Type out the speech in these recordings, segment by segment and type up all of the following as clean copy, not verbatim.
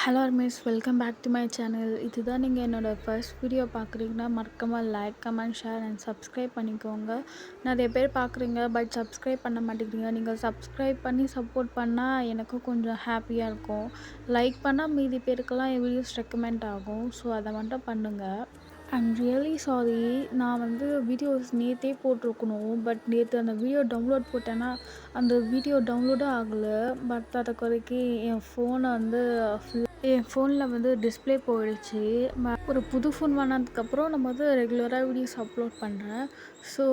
Hello miss, welcome back to my channel. இதுதான் நீங்கள் என்னோடய ஃபர்ஸ்ட் வீடியோ பார்க்குறீங்கன்னா மறக்காமல் like, comment, share and subscribe பண்ணிக்கோங்க. நிறைய பேர் பார்க்குறீங்க, பட் சப்ஸ்கிரைப் பண்ண மாட்டேங்கிறீங்க. நீங்கள் சப்ஸ்கிரைப் பண்ணி சப்போர்ட் பண்ணால் எனக்கும் கொஞ்சம் ஹாப்பியாக இருக்கும். லைக் பண்ணால் மீதி பேருக்கெல்லாம் என் வீடியோஸ் ரெக்கமெண்ட் ஆகும். ஸோ அதை மட்டும் பண்ணுங்கள். I'm really sorry. நான் வீடியோஸ் நேற்றே போட்டிருக்கணும். பட் நேற்று அந்த வீடியோ டவுன்லோட் போட்டேன்னா அந்த வீடியோ டவுன்லோடும் ஆகலை. பட் அதை குறைக்கி என் ஃபோனில் டிஸ்பிளே போயிடுச்சு. ஒரு புது ஃபோன் வாங்கினதுக்கப்புறம் நம்ம ரெகுலராக வீடியோஸ் அப்லோட் பண்ணுறேன். ஸோ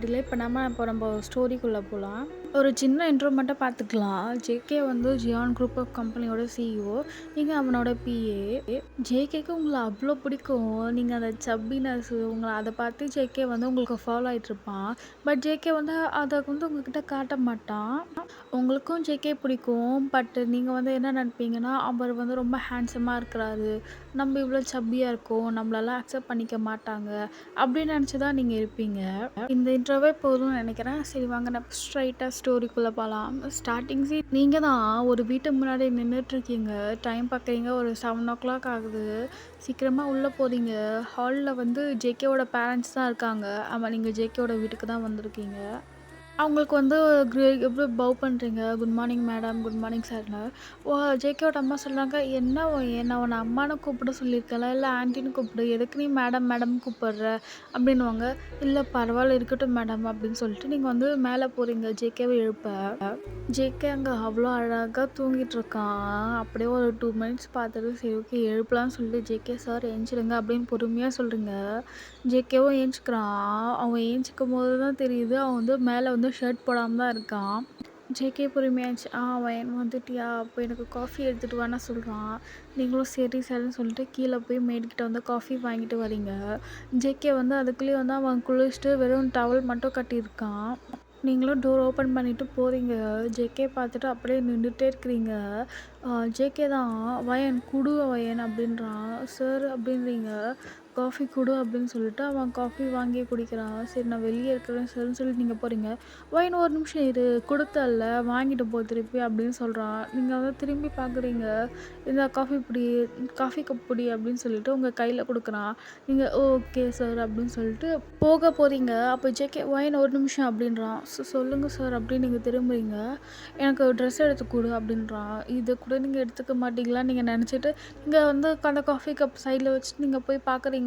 டிலே பண்ணாமல் இப்போ நம்ம ஸ்டோரிக்குள்ளே போகலாம். ஒரு சின்ன இன்ட்ரோ மட்டும் பார்த்துக்கலாம். ஜேகே ஜியான் குரூப் ஆஃப் கம்பெனியோட சிஇஓ. நீங்கள் அவனோட பிஏ. ஜேகேக்கு உங்களை அவ்வளோ பிடிக்கும். நீங்கள் அந்த சப்பினஸ் உங்களை அதை பார்த்து ஜேகே உங்களுக்கு ஃபாலோ ஆகிட்ருப்பான். பட் ஜேகே அதை உங்ககிட்ட காட்ட மாட்டான். உங்களுக்கும் ஜேகே பிடிக்கும். பட் நீங்கள் என்ன நினைப்பீங்கன்னா, அவர் ரொம்ப ஹேண்ட்ஸமாக இருக்கிறாரு, நம்ம இவ்வளோ சப்பியாக இருக்கோம், நம்மளெல்லாம் அக்செப்ட் பண்ணிக்க மாட்டாங்க அப்படின்னு நினச்சி தான் நீங்கள் இருப்பீங்க. இந்த இன்ட்ரோவே போதும்னு நினைக்கிறேன். சரி வாங்க, நம்ம ஸ்ட்ரைட்டாக ஸ்டோரிக்குள்ளே போகலாம். ஸ்டார்டிங் சீன் நீங்கள் தான் ஒரு வீட்டு முன்னாடி நின்றுட்டுருக்கீங்க. டைம் பார்க்குறீங்க, ஒரு 7 o'clock ஆகுது. சீக்கிரமாக உள்ளே போகிறீங்க. ஹாலில் ஜேகேவோட பேரண்ட்ஸ் தான் இருக்காங்க. ஆமாம், நீங்கள் ஜேகேவோட வீட்டுக்கு தான் வந்திருக்கீங்க. அவங்களுக்கு எப்படி பவ் பண்ணுறீங்க. Good morning madam, good morning சார்னு. ஜேகேவோட அம்மா சொல்கிறாங்க, என்ன நான் உன்னை அம்மானு கூப்பிட சொல்லியிருக்கல, இல்லை ஆண்டின்னு கூப்பிடு, எதுக்கு நீ மேடம் மேடம் கூப்பிடுற அப்படின்வாங்க. இல்லை பரவாயில்ல, இருக்கட்டும் மேடம் அப்படின்னு சொல்லிட்டு நீங்கள் மேலே போகிறீங்க ஜேகேவை எழுப்ப. ஜேகே அங்கே அவ்வளோ அழகாக தூங்கிட்டு இருக்கான். அப்படியே ஒரு 2 minutes பார்த்துட்டு சரி ஓகே எழுப்பலான்னு சொல்லிட்டு ஜேகே சார் ஏஞ்சிடுங்க அப்படின்னு பொறுமையாக சொல்கிறீங்க. ஜேகேவும் ஏஞ்சிக்கிறான். அவன் ஏஞ்சிக்கும் போது தான் தெரியுது அவன் மேலே ஷர்ட் போடாமல் தான் இருக்கான். ஜேகே பொறுமையாச்சு. அவன் வந்துட்டியா, அப்போ எனக்கு காஃபி எடுத்துகிட்டு வான்னு சொல்கிறான். நீங்களும் சரி சரின்னு சொல்லிட்டு கீழே போய் மேட்கிட்ட காஃபி வாங்கிட்டு வரீங்க. ஜேகே அதுக்குள்ளேயே அவன் குளிச்சுட்டு வெறும் டவல் மட்டும் கட்டியிருக்கான். நீங்களும் டோர் ஓப்பன் பண்ணிவிட்டு போகிறீங்க. ஜேகே பார்த்துட்டு அப்படியே நின்றுட்டே இருக்கிறீங்க. ஜேகே தான் வயன் குடு வயன் அப்படின்றான். சார் அப்படின்றீங்க. காஃபி குடு அப்படின்னு சொல்லிட்டு அவன் காஃபி வாங்கி குடிக்கிறான். சரி நான் வெளியே இருக்கிறேன் சார்ன்னு சொல்லிட்டு நீங்கள் போகிறீங்க. வயன் ஒரு நிமிஷம் இரு, கொடுத்தல்ல வாங்கிட்டு போ திருப்பி அப்படின்னு சொல்கிறான். நீங்கள் திரும்பி பார்க்குறீங்க. இந்த காஃபி கப் பிடி அப்படின்னு சொல்லிட்டு உங்கள் கையில் கொடுக்குறான். நீங்கள் ஓகே சார் அப்படின்னு சொல்லிட்டு போக போகிறீங்க. அப்போ ஜேகே வயன் ஒரு நிமிஷம் அப்படின்றான். சொல்லுங்கள் சார் அப்படின்னு நீங்கள் திரும்புறீங்க. எனக்கு ட்ரெஸ் எடுத்து கொடு அப்படின்றான். இதை கூட நீங்கள் எடுத்துக்க மாட்டீங்களான்னு நீங்கள் நினச்சிட்டு நீங்கள் அந்த காஃபி கப் சைடில் வச்சுட்டு நீங்கள் போய் பார்க்குறீங்க.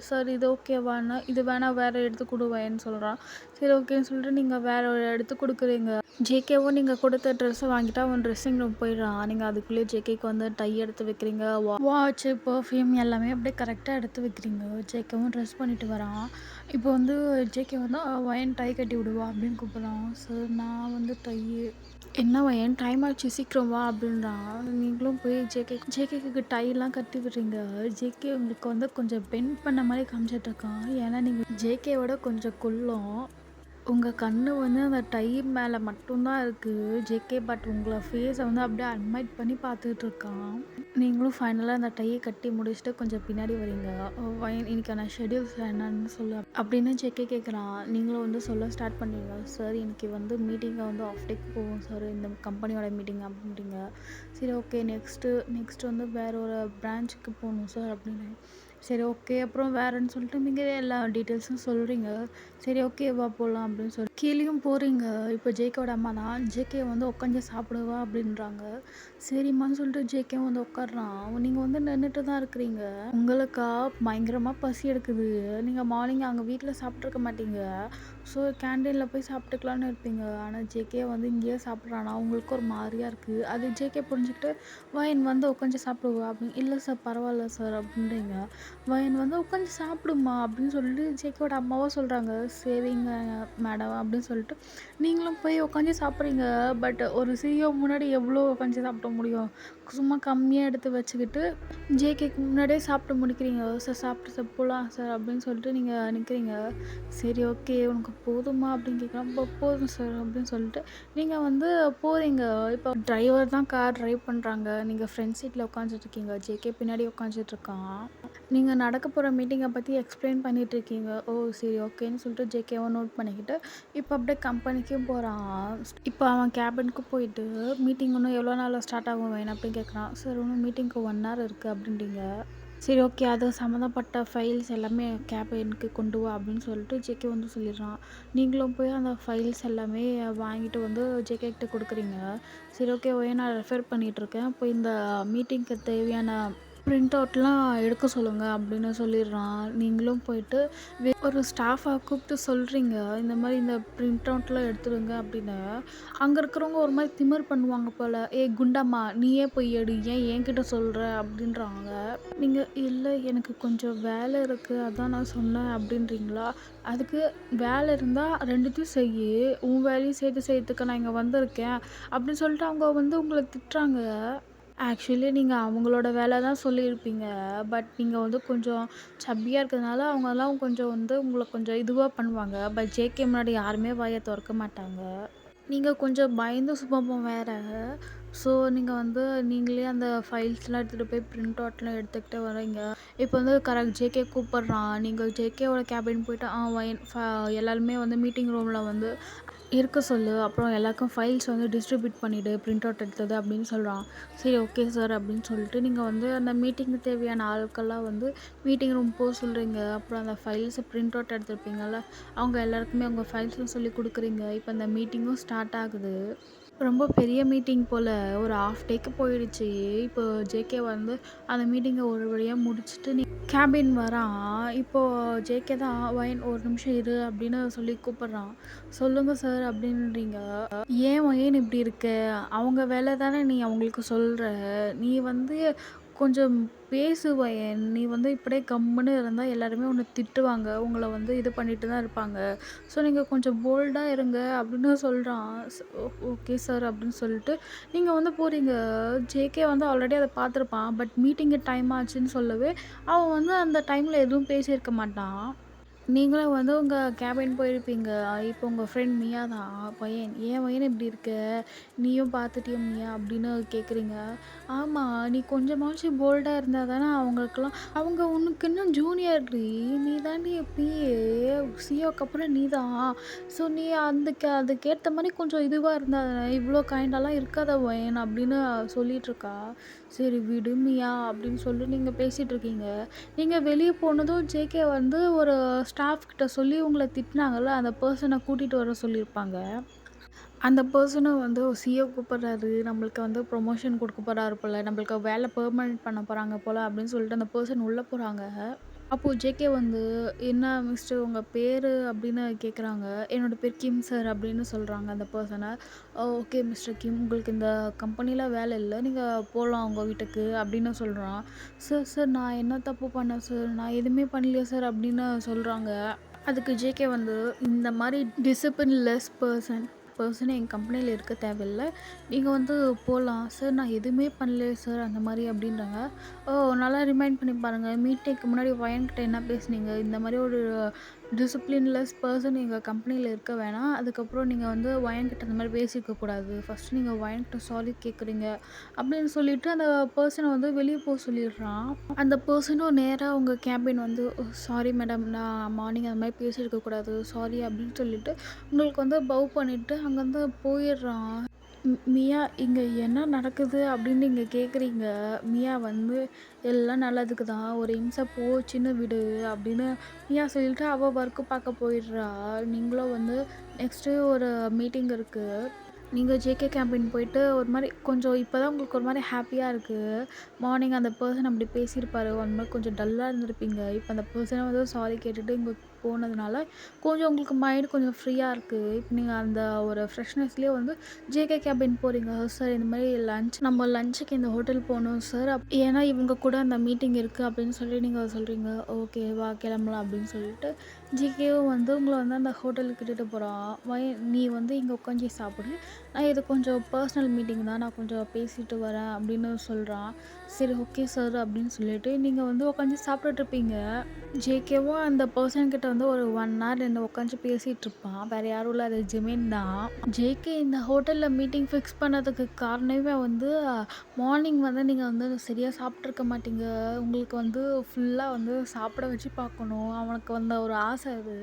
சார் இது ஓகேவான்னு. இது வேணால் வேறு எடுத்து கொடுவேன்னு சொல்கிறான். சரி ஓகேன்னு சொல்லிட்டு நீங்கள் வேறு ஒரு எடுத்து கொடுக்குறீங்க. ஜேகேவும் நீங்கள் கொடுத்த ட்ரெஸ்ஸை வாங்கிட்டு அவன் ட்ரெஸ்ஸிங் ரூம் போயிடுறான். நீங்கள் அதுக்குள்ளேயே ஜேகேக்கு டை எடுத்து வைக்கிறீங்க. வாட்சு, பர்ஃப்யூம் எல்லாமே அப்படியே கரெக்டாக எடுத்து வைக்கிறீங்க. ஜேகேவும் ட்ரெஸ் பண்ணிட்டு வரான். இப்போ ஜேகே வயன் டை கட்டி விடுவா அப்படின்னு கூப்பிட்றான். சார் நான் டை என்ன வயன் டைம் ஆச்சு சீக்கிரம் வா அப்படின்றான். நீங்களும் போய் ஜேகேக்கு டைலாம் கட்டி விடுறீங்க. ஜேகே உங்களுக்கு கொஞ்சம் பெண்ட் பண்ண மாதிரி காமிச்சிட்ருக்கான். ஏன்னா நீங்கள் ஜேகேவோட கொஞ்சம் குள்ளம். உங்கள் கண்ணு அந்த டை மேலே மட்டும்தான் இருக்குது ஜேகே. பட் உங்களை ஃபேஸை அப்படியே அட்மைட் பண்ணி பார்த்துட்ருக்கான். நீங்களும் ஃபைனலாக அந்த டையை கட்டி முடிச்சுட்டு கொஞ்சம் பின்னாடி வரீங்க. இன்னைக்கான ஷெடியூல்ஸ் என்னன்னு சொல்லு அப்படின்னு ஜேகே கேட்குறான். நீங்களும் சொல்ல ஸ்டார்ட் பண்ணுவீங்க. சார் இன்னைக்கு மீட்டிங்கை ஆஃப் டேக்கு போவோம் சார், இந்த கம்பெனியோட மீட்டிங் அப்படின்றீங்க. சரி ஓகே நெக்ஸ்ட் வேறு ஒரு பிரான்ச்சுக்கு போகணும் சார் அப்படின்னு. சரி ஓகே அப்புறம் வேறுன்னு சொல்லிட்டு நீங்கள் எல்லா டீட்டெயில்ஸும் சொல்கிறீங்க. சரி ஓகே வா போகலாம் அப்படின்னு சொல்லி கீழேயும் போகிறீங்க. இப்போ ஜேகேவோட அம்மா தான் ஜேகே உட்காந்து சாப்பிடுவா அப்படின்றாங்க. சரிம்மான்னு சொல்லிட்டு ஜேகே உட்காடுறான். நீங்கள் நின்றுட்டு தான் இருக்கிறீங்க. உங்களுக்கா பயங்கரமாக பசி எடுக்குது. நீங்கள் மார்னிங் அங்கே வீட்டில் சாப்பிட்ருக்க மாட்டீங்க. ஸோ கேண்டீனில் போய் சாப்பிட்டுக்கலான்னு இருப்பீங்க. ஆனால் ஜேகே இங்கேயே சாப்பிட்றானா உங்களுக்கு ஒரு மாதிரியாக இருக்குது. அது ஜேகே புரிஞ்சுக்கிட்டு வயன் உட்காந்து சாப்பிடுவா அப்படின்னு. இல்லை சார் பரவாயில்ல சார் அப்படின்றீங்க. வயன் உட்காந்து சாப்பிடுமா அப்படின்னு சொல்லிட்டு ஜேகேவோட அம்மாவும் சொல்கிறாங்க. சரிங்க மேடம் அப்படின்னு சொல்லிட்டு நீங்களும் போய் உட்காந்து சாப்பிட்றீங்க. பட் ஒரு சிஇஓ முன்னாடி எவ்வளோ உட்காந்து சாப்பிட முடியும். சும்மா கம்மியாக எடுத்து வச்சுக்கிட்டு ஜேகேக்கு முன்னாடியே சாப்பிட்டு முடிக்கிறீங்க. சார் சாப்பிட்டு போகலாம் சார் அப்படின்னு சொல்லிட்டு நீங்கள் நிற்கிறீங்க. சரி ஓகே உனக்கு போதுமா?" அப்படின்னு கேட்குறான். போதும் சார்" அப்படின்னு சொல்லிட்டு நீங்க வந்து போறீங்க. இப்போ டிரைவர் தான் கார் டிரைவ் பண்றாங்க. நீங்க ஃப்ரண்ட் சீட்ல உட்காந்துட்டுருக்கீங்க. ஜேகே பின்னாடி உட்காந்துட்டுருக்கான். நீங்க நடக்க போற மீட்டிங்க பத்தி எக்ஸ்பிளைன் பண்ணிட்டுருக்கீங்க. ஓ! சரி ஓகேன்னு சொல்லிட்டு ஜேகேவும் நோட் பண்ணிக்கிட்டு, இப்போ அப்படியே கம்பெனிக்கும் போறான். இப்போ அவன் கேபினுக்கு போயிட்டு, "மீட்டிங் இன்னும் எவ்வளோ நாள்ல ஸ்டார்ட் ஆகும் வேணும்?" அப்படின்னு கேட்குறான். "சார் இன்னும் மீட்டிங்க்கு 1 ஹவர் இருக்கு" அப்படின்றீங்க. சரி ஓகே. அது சம்மந்தப்பட்ட ஃபைல்ஸ் எல்லாமே கேபினுக்கு கொண்டு வா அப்படின்னு சொல்லிட்டு ஜேகே வந்து சொல்லிடுறான். நீங்களும் போய் அந்த ஃபைல்ஸ் எல்லாமே வாங்கிட்டு வந்து ஜேகே கிட்ட குடுக்குறீங்க. சரி ஓகே ஒய் நான் ரெஃபர் பண்ணிட்டுருக்கேன். போய் இந்த மீட்டிங்க்கு தேவையான பிரிண்ட் அவுட்லாம் எடுக்க சொல்லுங்க அப்படின்னு சொல்லிடுறான். நீங்களும் போயிட்டு ஒரு ஸ்டாஃப கூப்பிட்டு சொல்றீங்க. இந்த மாரி இந்த பிரிண்ட் அவுட்லாம் எடுத்துடுங்க அப்படின்னு. அங்க இருக்கிறவங்க ஒரு மாரி திமிரு பண்ணுவாங்க போல. "ஏய் குண்டாம்மா நீயே போய் எடு. ஏன் என்கிட்ட சொல்ற?" அப்படின்றாங்க. நீங்க "இல்ல எனக்கு கொஞ்சம் வேலை இருக்கு. அதான் நான் சொன்னேன்" அப்படின்றீங்களா? அதுக்கு "வேலை இருந்தா 2த்தையும் செய்யி. உன் வேலையும் சேர்த்து செய்யறதுக்கு நான் இங்க வந்திருக்கேன்" அப்படின்னு சொல்லிட்டு அவங்க வந்து உங்கள திட்டுறாங்க. ஆக்சுவலி நீங்க அவங்களோட வேலை தான் சொல்லியிருப்பீங்க. பட் நீங்க வந்து கொஞ்சம் சப்பியா இருக்கிறதுனால அவங்கலாம் கொஞ்சம் வந்து உங்கள கொஞ்சம் இதுவா பண்ணுவாங்க. பட் ஜேகே முன்னாடி யாருமே வாய தொறக்க மாட்டாங்க. நீங்க கொஞ்சம் பயந்த சுபாவம் வேற. ஸோ நீங்க வந்து நீங்களே அந்த ஃபைல்ஸ்லாம் எடுத்துகிட்டு போய் பிரிண்ட் அவுட்லாம் எடுத்துக்கிட்டு வரீங்க. இப்போ வந்து கரெக்ட் ஜேகே கூப்பிடுறான். நீங்க ஜேகேவோட கேபின் போயிட்டு வைன் எல்லாருமே வந்து மீட்டிங் ரூம்ல வந்து இருக்க சொல்லு. அப்புறம் எல்லாருக்கும் ஃபைல்ஸ் வந்து டிஸ்ட்ரிபியூட் பண்ணிவிடு பிரிண்ட் அவுட் எடுத்தது அப்படின்னு சொல்கிறான். சரி ஓகே சார் அப்படின்னு சொல்லிட்டு நீங்கள் வந்து அந்த மீட்டிங்க்கு தேவையான ஆட்கள்லாம் வந்து மீட்டிங் ரூம் போக சொல்கிறீங்க. அப்புறம் அந்த ஃபைல்ஸை பிரிண்ட் அவுட் எடுத்திருப்பீங்கள்ல, அவங்க எல்லாருக்குமே அவங்க ஃபைல்ஸும் சொல்லி கொடுக்குறீங்க. இப்போ அந்த மீட்டிங்கும் ஸ்டார்ட் ஆகுது. ரொம்ப பெரிய மீட்டிங் போல. ஒரு ஹாஃப் டேக்கு போயிடுச்சு. இப்போ ஜேகே வந்து அந்த மீட்டிங்கை ஒரு வழியா முடிச்சுட்டு கேபின் வரான். இப்போ ஜேகே தான் "வயன் ஒரு நிமிஷம் இரு" அப்படின்னு சொல்லி கூப்பிடுறான். "சொல்லுங்க சார்" அப்படின்றீங்க. "ஏன் வயன் இப்படி இருக்க? அவங்க வேலை தானே நீ அவங்களுக்கு சொல்ற. நீ வந்து கொஞ்சம் பேசு வயன். நீ வந்து இப்படியே கம்முன்னு இருந்தா எல்லாருமே உன்னை திட்டுவாங்க. உங்கள வந்து இது பண்ணிட்டு தான் இருப்பாங்க. ஸோ நீங்க கொஞ்சம் போல்டா இருங்க" அப்படின்னு சொல்றான். ஓகே சார் அப்படின்னு சொல்லிட்டு நீங்க வந்து போறீங்க. ஜேகே வந்து ஆல்ரெடி அத பார்த்துருப்பான். பட் மீட்டிங்கு டைம் ஆச்சுன்னு சொல்லவே, அவன் வந்து அந்த டைம்ல எதுவும் பேசியிருக்க மாட்டான். நீங்களும் வந்து உங்க கேபின் போயிருப்பீங்க. இப்போ உங்க ஃப்ரெண்ட் மியா தான் பையன். "ஏன் வயன் இப்படி இருக்க? நீயும் பார்த்துட்டியா மியா?" அப்படின்னு கேட்குறீங்க. "ஆமா, நீ கொஞ்சமாச்சும் போல்டா இருந்தா தானே அவங்களுக்கெல்லாம் அவங்க உனக்கு இன்னும் ஜூனியர்டி. நீ தாண்டி பிஏ. சிஏஓக்கு அப்புறம் நீ தான். ஸோ நீ அதுக்கேத்த மாரி கொஞ்சம் இதுவா இருந்தா தானே. இவ்வளோ கைண்டாலாம் இருக்காத வயன்" அப்படின்னு சொல்லிட்டுருக்கா. "சரி விடு மியா" அப்படின்னு சொல்லி நீங்க பேசிட்டுருக்கீங்க. நீங்க வெளிய போனதும் ஜேகே வந்து ஒரு ஸ்டாஃப் கிட்ட சொல்லி உங்கள திட்டுனாங்கல்ல, அந்த பெர்சன கூட்டிட்டு வர சொல்லியிருப்பாங்க. அந்த பெர்சனும் வந்து சிஏ கூப்பிடுறாரு, நம்மளுக்கு வந்து ப்ரொமோஷன் குடுக்க போறாரு போல, நம்மளுக்கு வேலை பெர்மனன்ட் பண்ண போறாங்க போல அப்படின்னு சொல்லிட்டு அந்த பெர்சன் உள்ள போறாங்க. அப்போ ஜேகே வந்து "என்ன மிஸ்டர் உங்க பேரு?" அப்படின்னு கேட்குறாங்க. "என்னோட பேர் கிம் சார்" அப்படின்னு சொல்றாங்க அந்த பெர்சன. "ஓகே மிஸ்டர் கிம், உங்களுக்கு இந்த கம்பெனில வேலை இல்ல. நீங்க போலாம் உங்க வீட்டுக்கு" அப்படின்னு சொல்றான். "சார் சார் நான் என்ன தப்பு பண்ணேன் சார்? நான் எதுவுமே பண்ணலையே சார்" அப்படின்னு சொல்றாங்க. அதுக்கு ஜேகே வந்து "இந்த மாரி டிசிப்ளின்லெஸ் பர்சன் என் கம்பெனியில இருக்க தேவையில்ல. நீங்க வந்து போலாம்." "சார் நான் எதுவுமே பண்ணலையே சார்" அந்த மாரி அப்படின்றாங்க. "ஓ நல்லா ரிமைண்ட் பண்ணி பாருங்க. மீட்டிங்க்கு முன்னாடி வயன்கிட்ட என்ன பேசுனீங்க? இந்த மாரி ஒரு டிசிப்ளின்லெஸ் பர்சன் எங்க கம்பெனியில இருக்க வேணாம். அதுக்கப்புறம் நீங்க வந்து வயன்கிட்ட இந்த மாரி பேசியிருக்க கூடாது. ஃபர்ஸ்ட்டு நீங்க வயன்கிட்ட சாரி கேட்குறீங்க" அப்படின்னு சொல்லிட்டு அந்த பெர்சன வந்து வெளிய போ சொல்லிடுறான். அந்த பெர்சனும் நேரா உங்க கேபின் வந்து "சாரி மேடம், நான் மார்னிங் அந்த மாரி பேசியிருக்க கூடாது. சாரி" அப்படின்னு சொல்லிட்டு உங்களுக்கு வந்து பவ் பண்ணிட்டு அங்கேருந்து போயிடுறான். மியா "இங்க என்ன நடக்குது?" அப்படின்னு நீங்க கேட்குறீங்க. மியா வந்து "எல்லாம் நல்லதுக்கு தான். ஒரு இம்சை போச்சுன்னு விடு" அப்படின்னு மியா சொல்லிட்டு அவ ஒர்க்கு பார்க்க போயிடுறா. நீங்களும் வந்து நெக்ஸ்ட்டு ஒரு மீட்டிங் இருக்கு. நீங்க ஜேகே கேம்பின் போயிட்டு ஒரு மாரி கொஞ்சம் இப்போ தான் உங்களுக்கு ஒரு மாரி ஹாப்பியா இருக்கு. மார்னிங் அந்த பெர்சன் அப்படி பேசியிருப்பாரு. அந்த மாரி கொஞ்சம் டல்லா இருந்திருப்பீங்க. இப்போ அந்த பெர்சனே வந்து சாரி கேட்டுட்டு இங்க போனதுனால, கொஞ்சம் உங்களுக்கு மைண்ட் கொஞ்சம் ஃப்ரீயா இருக்கு. இப்போ நீங்க அந்த ஒரு ஃப்ரெஷ்னஸ்லயே வந்து ஜேகே கேபின் போறீங்க. "சார் இந்த மாரி நம்ம லஞ்சுக்கு இந்த ஹோட்டல் போணும் சார். ஏன்னா இவங்க கூட அந்த மீட்டிங் இருக்கு" அப்படின்னு சொல்லி நீங்க சொல்றீங்க. "ஓகே வா கிளம்பலாம்" அப்படின்னு சொல்லிட்டு ஜிகேவும் வந்து உங்கள வந்து அந்த ஹோட்டலுக்கு கூட்டிட்டு போறான். "நீ வந்து இங்க உட்காந்து சாப்பிடு. இது கொஞ்சம் பர்சனல் மீட்டிங் தான். நான் கொஞ்சம் பேசிட்டு வரேன்" அப்படின்னு சொல்றான். சரி ஓகே சார் அப்படின்னு சொல்லிட்டு நீங்க வந்து உட்காந்து சாப்பிட்டுட்டு இருப்பீங்க. ஜேகேவும் அந்த பெர்சன் கிட்ட வந்து ஒரு 1 ஹவர் என்ன உட்காந்து பேசிட்டு இருப்பான். வேற யாரும் இல்ல, அது ஜிமின் தான். ஜேகே இந்த ஹோட்டல்ல மீட்டிங் ஃபிக்ஸ் பண்ணதுக்கு காரணமே வந்து மார்னிங் வந்து நீங்க வந்து சரியா சாப்பிட்டுருக்க மாட்டீங்க. உங்களுக்கு வந்து ஃபுல்லா வந்து சாப்பிட வச்சு பார்க்கணும். அவனுக்கு வந்த ஒரு ஆசை அது.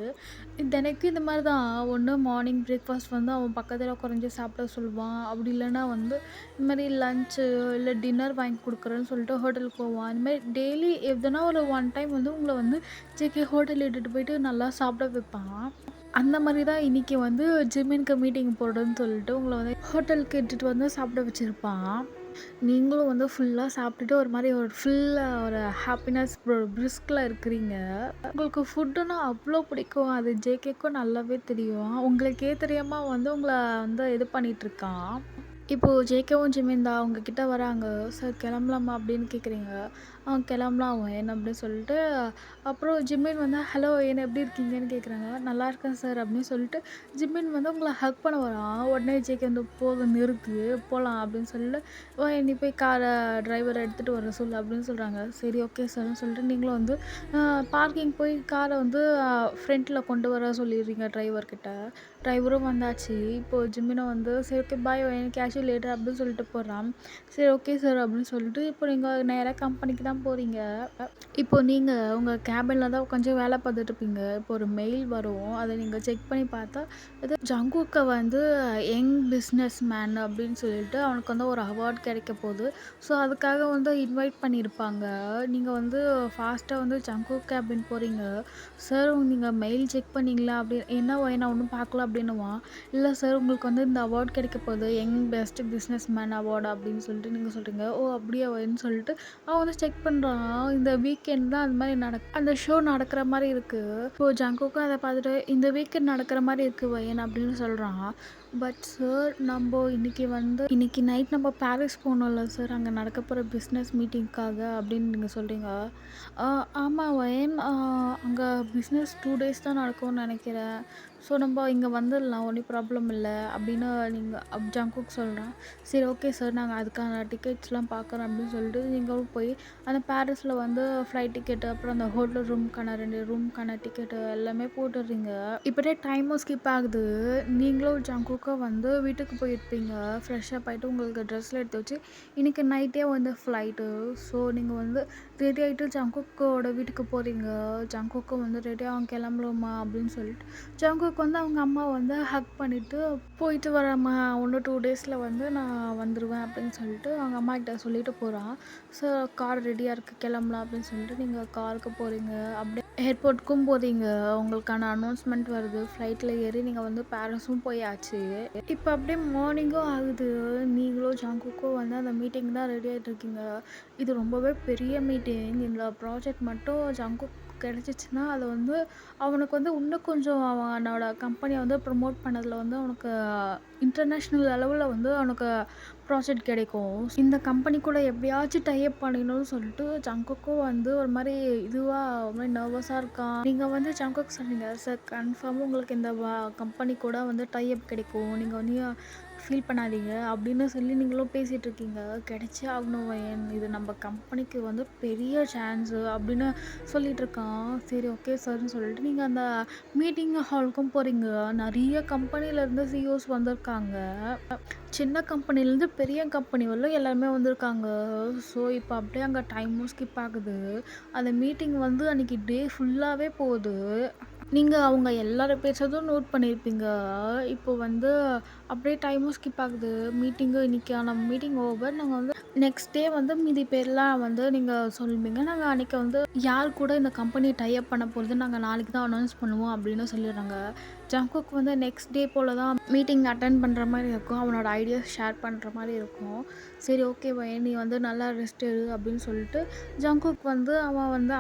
தினைக்கும் இந்த மாரி தான். ஒண்ணு மார்னிங் பிரேக்ஃபாஸ்ட் வந்து அவன் பக்கத்துல உட்காந்து சாப்பிட சொல்லுவான். அப்படி இல்லன்னா வந்து இந்த மாரி லஞ்ச்சு இல்ல டின்னர் வாங்கி குடுக்குறேன்னு சொல்லிட்டு ஹோட்டலுக்கு போவான். இந்த மாரி டெய்லி எதனா ஒரு ஒன் டைம் வந்து உங்கள வந்து ஜேகே ஹோட்டல் இட்டுட்டு போயிட்டு நல்லா சாப்பிட வைப்பான். அந்த மாரி தான் இன்னைக்கு வந்து ஜிம்மின்க்கு மீட்டிங் போடுறேன்னு சொல்லிட்டு உங்கள வந்து ஹோட்டலுக்கு இட்டுட்டு வந்து சாப்பிட வச்சிருப்பான். நீங்களும் வந்து ஃபுல்லா சாப்பிட்டுட்டு ஒரு மாரி ஒரு ஃபுல்லா ஒரு ஹாப்பினஸ் பிரிஸ்க்ல இருக்கிறீங்க. உங்களுக்கு ஃபுட்டுன்னா அவ்ளோ பிடிக்கும். அது ஜேகேக்கும் நல்லாவே தெரியும். உங்களுக்கே தெரியாம வந்து உங்கள வந்து இது பண்ணிட்டுருக்கான். இப்போ ஜேகேவும் ஜிமின் அவங்க கிட்ட வராங்க. "சார் கிளம்பலாமா?" அப்படின்னு கேட்குறீங்க. கிளம்பலாம் ஒயன்" அப்படின்னு சொல்லிட்டு, அப்புறம் ஜிமின் வந்து, "ஹலோ ஒயன் எப்படி இருக்கீங்கன்னு?" கேட்குறாங்க. "நல்லா இருக்கேன் சார்" அப்படின்னு சொல்லிட்டு ஜிமின் வந்து உங்கள ஹக் பண்ண வரான். உடனே ஜேகே வந்து, "போதும் நிறுத்து, போலாம்" அப்படின்னு சொல்லிட்டு, "ஒயன் நீ போய் டிரைவர எடுத்துட்டு வர சொல்லு" அப்படின்னு சொல்றாங்க. சரி ஓகே சார்ன்னு சொல்லிட்டு நீங்களும் வந்து பார்க்கிங் போய் கார வந்து ஃப்ரண்ட்ல கொண்டு வர சொல்லிடுறீங்க டிரைவர்கிட்ட. டிரைவரும் வந்தாச்சு. இப்போ ஜிமினும் வந்து, "சரி okay bye wine, catch you later" அப்படின்னு சொல்லிட்டு போறான். சரி ஓகே சார் அப்படின்னு சொல்லிட்டு இப்போ நீங்க நேரா கம்பெனிக்கு தான் போறீங்க. இப்போ நீங்க உங்க கேபின்ல தான் உட்காந்து வேலை பார்த்துட்டு இருப்பீங்க. இப்போ ஒரு மெயில் வரும். அத நீங்க செக் பண்ணி பார்த்தா, ஏதோ ஜங்குக்க வந்து யங் பிசினஸ் மேன் அப்படின்னு சொல்லிட்டு அவனுக்கு வந்து ஒரு அவார்ட் கிடைக்க போகுது. ஸோ அதுக்காக வந்து இன்வைட் பண்ணியிருப்பாங்க. நீங்க வந்து ஃபாஸ்ட்டா வந்து ஜங்குக் கேபின் போறீங்க. "சார் நீங்க மெயில் செக் பண்ணீங்களா?" அப்படி "என்ன ஒய் நான் ஒண்ணும் பார்க்கல" அப்படின்னுவான். "இல்ல சார் உங்களுக்கு வந்து இந்த அவார்ட் கிடைக்க போகுது. Young best business man award" அப்படின்னு சொல்லிட்டு நீங்க சொல்றீங்க. "ஓ அப்படியா ஒய்ன்னு" சொல்லிட்டு அவன் வந்து செக் பண்றான். இந்த வீக்கெண்ட் தான் அந்த மாரி அந்த ஷோ நடக்கிற மாரி இருக்கு. இப்போ ஜங்குக்கும் அத பார்த்துட்டு, "இந்த வீக்கெண்ட் நடக்கிற மாரி இருக்கு வயன்" அப்படின்னு சொல்றான். "பட் சார் நம்ப இன்னைக்கு நைட் நம்ம பாரிஸ் போகணும்ல சார், அங்க நடக்க போற பிசினஸ் மீட்டிங்க்காக" அப்படின்னு நீங்க சொல்றீங்க. "ஆ ஆமா வயன், அங்க பிசினஸ் 2 டேஸ் தான் நடக்கும்னு நெனைக்கிறேன். ஸோ நம்ப இங்க வந்துடலாம், ஒண்ணும் ப்ராப்ளம் இல்ல" அப்படின்னு ஜங்குக் சொல்றான். "சரி ஓகே சார், நாங்க அதுக்கான டிக்கெட்ஸ்லாம் பார்க்குறோம்" அப்படின்னு சொல்லிட்டு நீங்களும் போய் அந்த பாரிஸ்ல வந்து ஃப்ளைட் டிக்கெட்டு, அப்புறம் அந்த ஹோட்டல் ரூம்க்கான 2 ரூம்க்கான டிக்கெட்டு எல்லாமே போட்டுடுறீங்க. இப்படியே டைமும் ஸ்கிப் ஆகுது. நீங்களும் ஜங்குக்கும் வந்து வீட்டுக்கு போயிருப்பீங்க. ஃப்ரெஷ் அப் ஆயிட்டு உங்களுக்கு ட்ரெஸ்லாம் எடுத்து வச்சு, இன்னைக்கு நைட்டே வந்து ஃப்ளைட்டு. ஸோ நீங்க வந்து ரெடி ஆயிட்டு ஜங்குக்கோட வீட்டுக்கு போறீங்க. ஜங்குக்கும் வந்து "ரெடி கிளம்பலாமா?" அப்படின்னு சொல்லிட்டு ஜங்குக் வந்து அவங்க அம்மாவ வந்து ஹக் பண்ணிட்டு, "போயிட்டு வரேம்மா, இன்னும் 2 டேஸ்ல வந்து நான் வந்துருவேன்" அப்படின்னு சொல்லிட்டு அவங்க அம்மாகிட்ட சொல்லிட்டு போறான். ஸோ கார் ரெடியா இருக்கு, கிளம்பலாம் அப்படின்னு சொல்லிட்டு நீங்க காருக்கு போறீங்க. அப்படியே ஏர்போர்ட்டுக்கும் போறீங்க. உங்களுக்கான அனௌன்ஸ்மெண்ட் வருது. ஃப்ளைட்ல ஏறி நீங்க வந்து பாரிஸும் போயாச்சு. இப்ப அப்படியே மார்னிங்கும் ஆகுது. நீங்களும் ஜங்குக்கும் வந்து அந்த மீட்டிங் தான் ரெடி ஆயிட்டு இருக்கீங்க. இது ரொம்பவே பெரிய மீட்டிங். இந்த ப்ராஜெக்ட் மட்டும் ஜங்குக்கு கிடைச்சிச்சுன்னா, அது வந்து அவனுக்கு வந்து இன்னும் கொஞ்சம் அவனோட கம்பெனிய வந்து ப்ரமோட் பண்ணதுல வந்து அவனுக்கு இன்டர்நேஷ்னல் லெவல்ல வந்து அவனுக்கு ப்ராஜெக்ட் கிடைக்கும். இந்த கம்பெனி கூட எப்படியாச்சும் டை அப் பண்ணிடணும்னு சொல்லிட்டு ஜங்குக்கும் வந்து ஒரு மாரி ஒரு மாரி நர்வஸா இருக்கான். நீங்க வந்து ஜங்குக்கு சொன்னீங்க, "சார் கன்ஃபார்மா உங்களுக்கு இந்த கம்பெனி கூட வந்து டை அப் கிடைக்கும். நீங்க ஒண்ணும் ஃபீல் பண்ணாதீங்க" அப்படின்னு சொல்லி நீங்களும் பேசிட்டு இருக்கீங்க. "கிடைச்சே ஆகணும் வயன். இது நம்ம கம்பெனிக்கு வந்து பெரிய சான்ஸு" அப்படின்னு சொல்லிட்டு இருக்கான். சரி ஓகே சார்ன்னு சொல்லிட்டு நீங்க அந்த மீட்டிங் ஹாலுக்கும் போறீங்க. நெறைய கம்பெனிலேருந்து சிஇஓஸ் வந்திருக்காங்க. சின்ன கம்பெனிலேருந்து பெரிய கம்பெனி வரலும் எல்லாருமே வந்திருக்காங்க. ஸோ இப்போ அப்படியே அங்க டைமும் ஸ்கிப் ஆகுது. அந்த மீட்டிங் வந்து அன்னைக்கு டே ஃபுல்லாவே போகுது. நீங்க அவங்க எல்லார் பேசுறதும் நோட் பண்ணியிருப்பீங்க. இப்போ வந்து அப்படியே டைமும் ஸ்கிப் ஆகுது. இன்னைக்கான மீட்டிங் ஓவர். நாங்க வந்து நெக்ஸ்ட் டே வந்து மீதி பேர்லாம் வந்து நீங்க சொல்வீங்க. நாங்க அன்னைக்கு வந்து யார் கூட இந்த கம்பெனி டை அப் பண்ண போறதுன்னு நாங்க நாளைக்கு தான் அனௌன்ஸ் பண்ணுவோம் அப்படின்னு சொல்லிடுறாங்க. ஜங்குக் வந்து நெக்ஸ்ட் டே போல தான் மீட்டிங் அட்டெண்ட் பண்ற மாரி இருக்கும். அவனோட ஐடியாஸ் ஷேர் பண்ற மாரி இருக்கும். சரி ஓகே வயன், நீ வந்து நல்லா ரெஸ்ட் எடு அப்படின்னு சொல்லிட்டு ஜங்குக் வந்து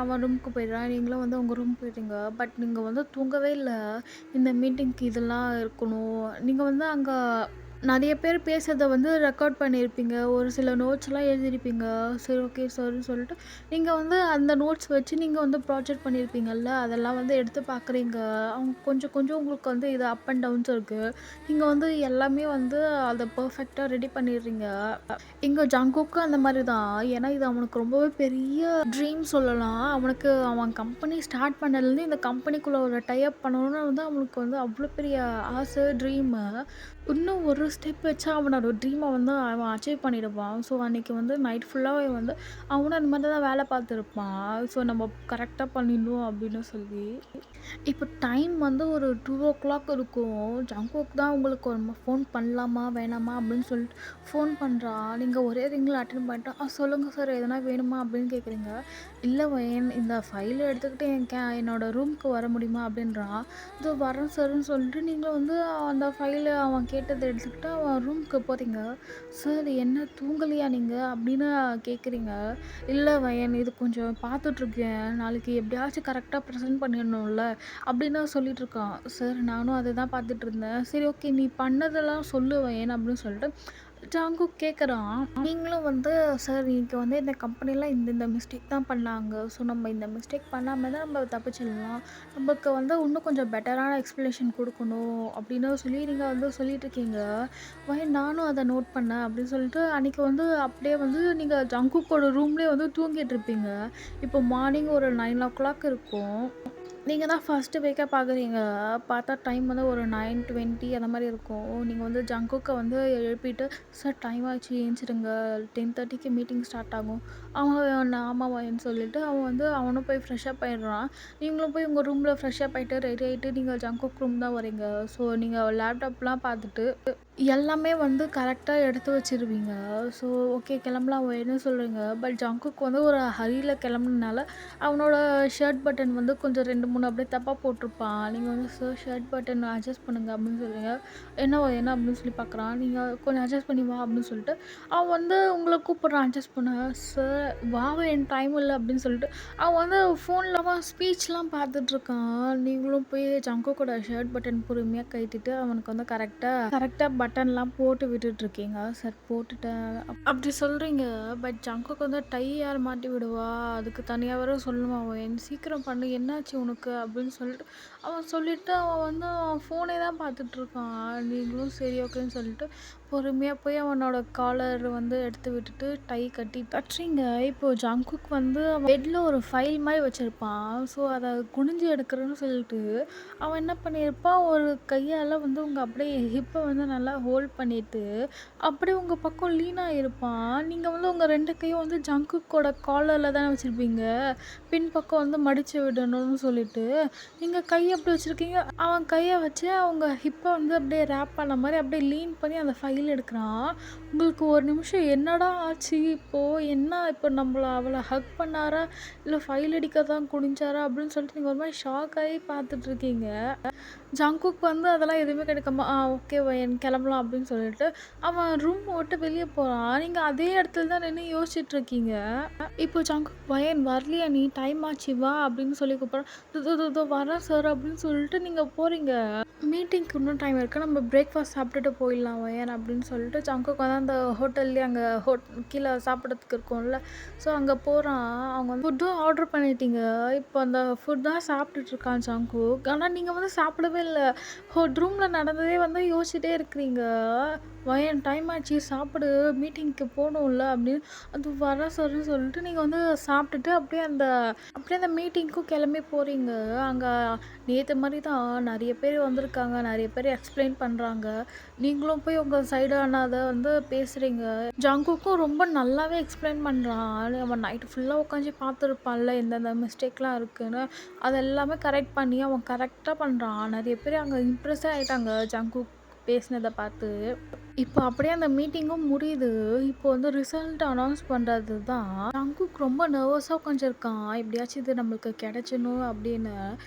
அவன் ரூமுக்கு போயிடுறான். நீங்களும் வந்து உங்க ரூம் போயிடுறீங்க. பட் நீங்க வந்து தூங்கவே இல்ல. இந்த மீட்டிங்க்கு இதெல்லாம் இருக்கணும். நீங்க வந்து அங்க நெறைய பேர் பேசுறத வந்து ரெக்கார்ட் பண்ணியிருப்பீங்க. ஒரு சில நோட்ஸ்லாம் எழுதியிருப்பீங்க. சரி ஓகே சார்ன்னு சொல்லிட்டு, நீங்க வந்து அந்த நோட்ஸ் வச்சு நீங்க வந்து ப்ராஜெக்ட் பண்ணியிருப்பீங்கல்ல, அதெல்லாம் வந்து எடுத்து பார்க்குறீங்க. அவங்க கொஞ்சம் கொஞ்சம் உங்களுக்கு வந்து இது அப் அண்ட் டவுன்ஸ் இருக்கு. நீங்க வந்து எல்லாமே வந்து அத பெர்ஃபெக்ட்டா ரெடி பண்ணிடுறீங்க. இங்க ஜங்குக்கும் அந்த மாரி தான். ஏன்னா இது அவனுக்கு ரொம்பவே பெரிய ட்ரீம் சொல்லலாம். அவன் கம்பெனி ஸ்டார்ட் பண்ணதுலேருந்து இந்த கம்பெனிக்குள்ள ஒரு டை அப் பண்ணணும்னு வந்து அவனுக்கு வந்து அவ்ளோ பெரிய ஆசை, ட்ரீமு. இன்னும் ஒரு ஸ்டெப் வச்சா அவனோட ட்ரீமை வந்து அவன் அச்சீவ் பண்ணிடுவான். ஸோ அன்னைக்கு வந்து நைட் ஃபுல்லாவே வந்து அவனும் அந்த மாதிரி தான் வேலை பார்த்துருப்பான். ஸோ நம்ம கரெக்டாக பண்ணிடணும் அப்படின்னு சொல்லி. இப்போ டைம் வந்து ஒரு 2:00 இருக்கும். ஜங்குக் தான் உங்களுக்கு ஒரு ஃபோன் பண்ணலாமா வேணாமா அப்படின்னு சொல்லிட்டு ஃபோன் பண்ணுறான். நீங்கள் ஒரே ரிங்கில் அட்டென்ட் பண்ணிட்டு சொல்லுங்கள் சார் எதனா வேணுமா அப்படின்னு கேட்குறீங்க. இல்லை இந்த ஃபைலை எடுத்துக்கிட்டு என்னோட ரூமுக்கு வர முடியுமா அப்படின்றான். இதோ வரேன் சார்ன்னு சொல்லிட்டு நீங்கள் வந்து அந்த ஃபைலை அவன் கேட்டதை எடுத்துக்கிட்டு அவன் ரூமுக்கு போகிறீங்க. சார் என்ன தூங்கலையா நீங்கள் அப்படின்னு கேட்குறீங்க. இல்லை இது கொஞ்சம் பார்த்துட்ருக்கேன். நாளைக்கு எப்படியாச்சும் கரெக்டாக ப்ரெசென்ட் பண்ணிடணும்ல அப்படின்னு சொல்லிட்டு இருக்கான். சார் நானும் அதை தான் பார்த்துட்டு இருந்தேன். சரி ஓகே நீ பண்ணதெல்லாம் சொல்லுவேன் அப்படின்னு சொல்லிட்டு ஜாங்குக் கேட்குறான். நீங்களும் வந்து சார் இன்னைக்கு வந்து இந்த கம்பெனியில் இந்த மிஸ்டேக் தான் பண்ணாங்க. ஸோ நம்ம இந்த மிஸ்டேக் பண்ணாமல் தான் நம்ம தப்பிச்சிடலாம். நமக்கு வந்து இன்னும் கொஞ்சம் பெட்டரான எக்ஸ்ப்ளனேஷன் கொடுக்கணும் அப்படின்னு சொல்லி நீங்கள் வந்து சொல்லிட்டு இருக்கீங்க. நானும் அதை நோட் பண்ணேன் அப்படின்னு சொல்லிட்டு அன்றைக்கி வந்து அப்படியே வந்து நீங்கள் ஜங்குக்கோட ரூம்லேயே வந்து தூங்கிட்டு இருப்பீங்க. இப்போ மார்னிங் ஒரு 9:00 இருக்கும். நீங்க தான் ஃபர்ஸ்ட்டு வேக்கப் ஆகுறீங்க. பார்த்தா டைம் வந்து ஒரு 9:20 அந்த மாரி இருக்கும். நீங்க வந்து ஜங்குக்க வந்து எழுப்பிட்டு, "சார் டைம் ஆச்சு எந்திச்சிடுங்க. 10:30க்கு மீட்டிங் ஸ்டார்ட் ஆகும்." அவன் ஆமாவான்னு சொல்லிட்டு அவனும் போய் ஃப்ரெஷ் அப் ஆயிடுறான். நீங்களும் போய் உங்க ரூம்ல ஃப்ரெஷ் அப் ஆயிட்டு, ரெடி ஆயிட்டு நீங்க ஜங்குக் ரூம் தான் வரீங்க. ஸோ நீங்க லேப்டாப்லாம் பார்த்துட்டு எல்லாமே வந்து கரெக்ட்டா எடுத்து வச்சுருவீங்க. ஸோ ஓகே கிளம்பலாம் வேணும்னு சொல்றீங்க. பட் ஜங்குக் வந்து ஒரு ஹரியில கிளம்புனனால அவனோட ஷர்ட் பட்டன் வந்து கொஞ்சம் 2, 3 அப்படியே தப்பா போட்டிருப்பான். நீங்க வந்து சார் ஷர்ட் பட்டன் அட்ஜஸ்ட் பண்ணுங்க அப்படின்னு சொல்றீங்க. என்ன அப்படின்னு சொல்லி பார்க்குறான். நீங்க கொஞ்சம் அட்ஜஸ்ட் பண்ணி வா அப்படின்னு சொல்லிட்டு அவன் வந்து உங்கள கூப்பிடுறான் அட்ஜஸ்ட் பண்ண. சார் என் டைம் இல்ல அப்படின்னு சொல்லிட்டு அவன் வந்து ஃபோன்ல அவன் ஸ்பீச்லாம் பார்த்துட்ருக்கான். நீங்களும் போய் ஜங்குக்கோட ஷர்ட் பட்டன் பொறுமையா கழட்டிட்டு அவனுக்கு வந்து கரெக்ட்டா பட்டன்லாம் போட்டு விட்டுட்ருக்கீங்க. சார் போட்டுட்டேன் அப்படி சொல்றீங்க. பட் ஜங்குக்கு வந்து டை யார் மாட்டி விடுவா? அதுக்கு தனியா வேற சொல்லணுமா அவன்? சீக்கிரம் பண்ணு என்னாச்சு உனக்கு? அப்படின்னு சொல்லிட்டு அவன் சொல்லிட்டு அவன் வந்து அவன் ஃபோனே தான் பார்த்துட்ருக்கான். நீங்களும் சரி ஓகேன்னு சொல்லிட்டு பொறுமையா போய் அவனோட காலர் வந்து எடுத்து விட்டுட்டு டை கட்டி தட்டுறீங்க. இப்போ ஜங்குக் வந்து அவன் பெட்ல ஒரு ஃபைல் மாரி வச்சிருப்பான். ஸோ அத குனிஞ்சு எடுக்கிறேன்னு சொல்லிட்டு அவன் என்ன பண்ணியிருப்பான், ஒரு கையால வந்து உங்க அப்படியே ஹிப்ப வந்து நல்லா ஹோல்ட் பண்ணிட்டு, அப்படியே உங்க பக்கம் லீன் ஆயிருப்பான். நீங்க வந்து உங்க 2 கையும் வந்து ஜங்குக்கோட காலர்ல தானே வச்சிருப்பீங்க. பின்பக்கம் வந்து மடிச்சு விடணும்னு சொல்லிட்டு, நீங்க கை எப்படி வச்சிருக்கீங்க, அவன் கைய வச்சு அவங்க ஹிப்ப வந்து அப்படியே ரேப் பண்ண மாரி அப்படியே லீன் பண்ணி அந்த ஃபைல் எடுக்கிறான். உங்களுக்கு ஒரு நிமிஷம் என்னடா ஆச்சு இப்போ? இப்போ அவள ஹக் பண்ணாரா? இல்ல ஃபைல் எடுக்க தான் குனிஞ்சாரா? அப்படின்னு சொல்லிட்டு நீங்க ஒரு மாரி ஷாக் ஆகி பார்த்துட்ருக்கீங்க. ஜங்குக் வந்து அதெல்லாம் எதுவுமே கிடைக்காம, ஓகே வயன் கிளம்பலாம் அப்படின்னு சொல்லிட்டு, அவன் ரூம் விட்டு வெளிய போறான். நீங்க அதே இடத்துல தான் நின்னு யோசிச்சுட்ருக்கீங்க. இப்போ ஜங்குக் வயன் வரலையா நீ? டைம் ஆச்சு வா அப்படின்னு சொல்லி கூப்பிட்றான். இதோ வரேன் சார் அப்படின்னு சொல்லிட்டு நீங்க போறீங்க. மீட்டிங்க்கு இன்னும் டைம் இருக்கு. நம்ம பிரேக்ஃபாஸ்ட் சாப்பிட்டுட்டு போயிடலாம் வயன் அப்படின்னு சொல்லிட்டு ஜங்குக் வந்து அந்த ஹோட்டல்லேயே அங்கே கீழே சாப்பிட்றதுக்கு இருக்கும்ல. ஸோ அங்கே போகிறான். அவங்க வந்து ஃபுட்டும் ஆர்டர் பண்ணிட்டீங்க. இப்போ அந்த ஃபுட் தான் சாப்பிட்டுட்டு இருக்கான் ஜங்குக். ஆனால் நீங்கள் வந்து சாப்பிடவே இல்லை. ரூமில் நடந்ததே வந்து யோசிச்சுட்டே இருக்கிறீங்க. வயன் டைம் ஆச்சு சாப்பிடு மீட்டிங்க்கு போகணும்ல அப்படின்னு அது வர சொல்லுன்னு சொல்லிட்டு நீங்கள் வந்து சாப்பிட்டுட்டு அப்படியே அந்த மீட்டிங்க்கும் கிளம்பி போகிறீங்க. அங்கே நேற்று மாதிரி தான் நிறைய பேர் வந்திருக்காங்க. நிறைய பேர் எக்ஸ்பிளைன் பண்ணுறாங்க. நீங்களும் போய் உங்கள் சைடானதை வந்து பேசுகிறீங்க. ஜங்குக்கும் ரொம்ப நல்லாவே எக்ஸ்பிளைன் பண்ணுறான். அவன் நைட்டு ஃபுல்லாக உட்காந்து பார்த்துருப்பான்ல எந்தெந்த மிஸ்டேக்லாம் இருக்குன்னு. அது எல்லாமே கரெக்ட் பண்ணி அவன் கரெக்டாக பண்ணுறான். நிறைய பேர் அங்கே இம்ப்ரெஸ்ஸே ஆகிட்டாங்க ஜங்குக் பேசினதை பார்த்து. இப்போ அப்படியே அந்த மீட்டிங்கும் முடியுது. இப்போ வந்து ரிசல்ட் அனௌன்ஸ் பண்ணுறது தான். ஜங்குக் ரொம்ப நர்வஸாக உட்காந்துருக்கான். எப்படியாச்சும் இது நம்மளுக்கு கிடைச்சணும் அப்படின்னு.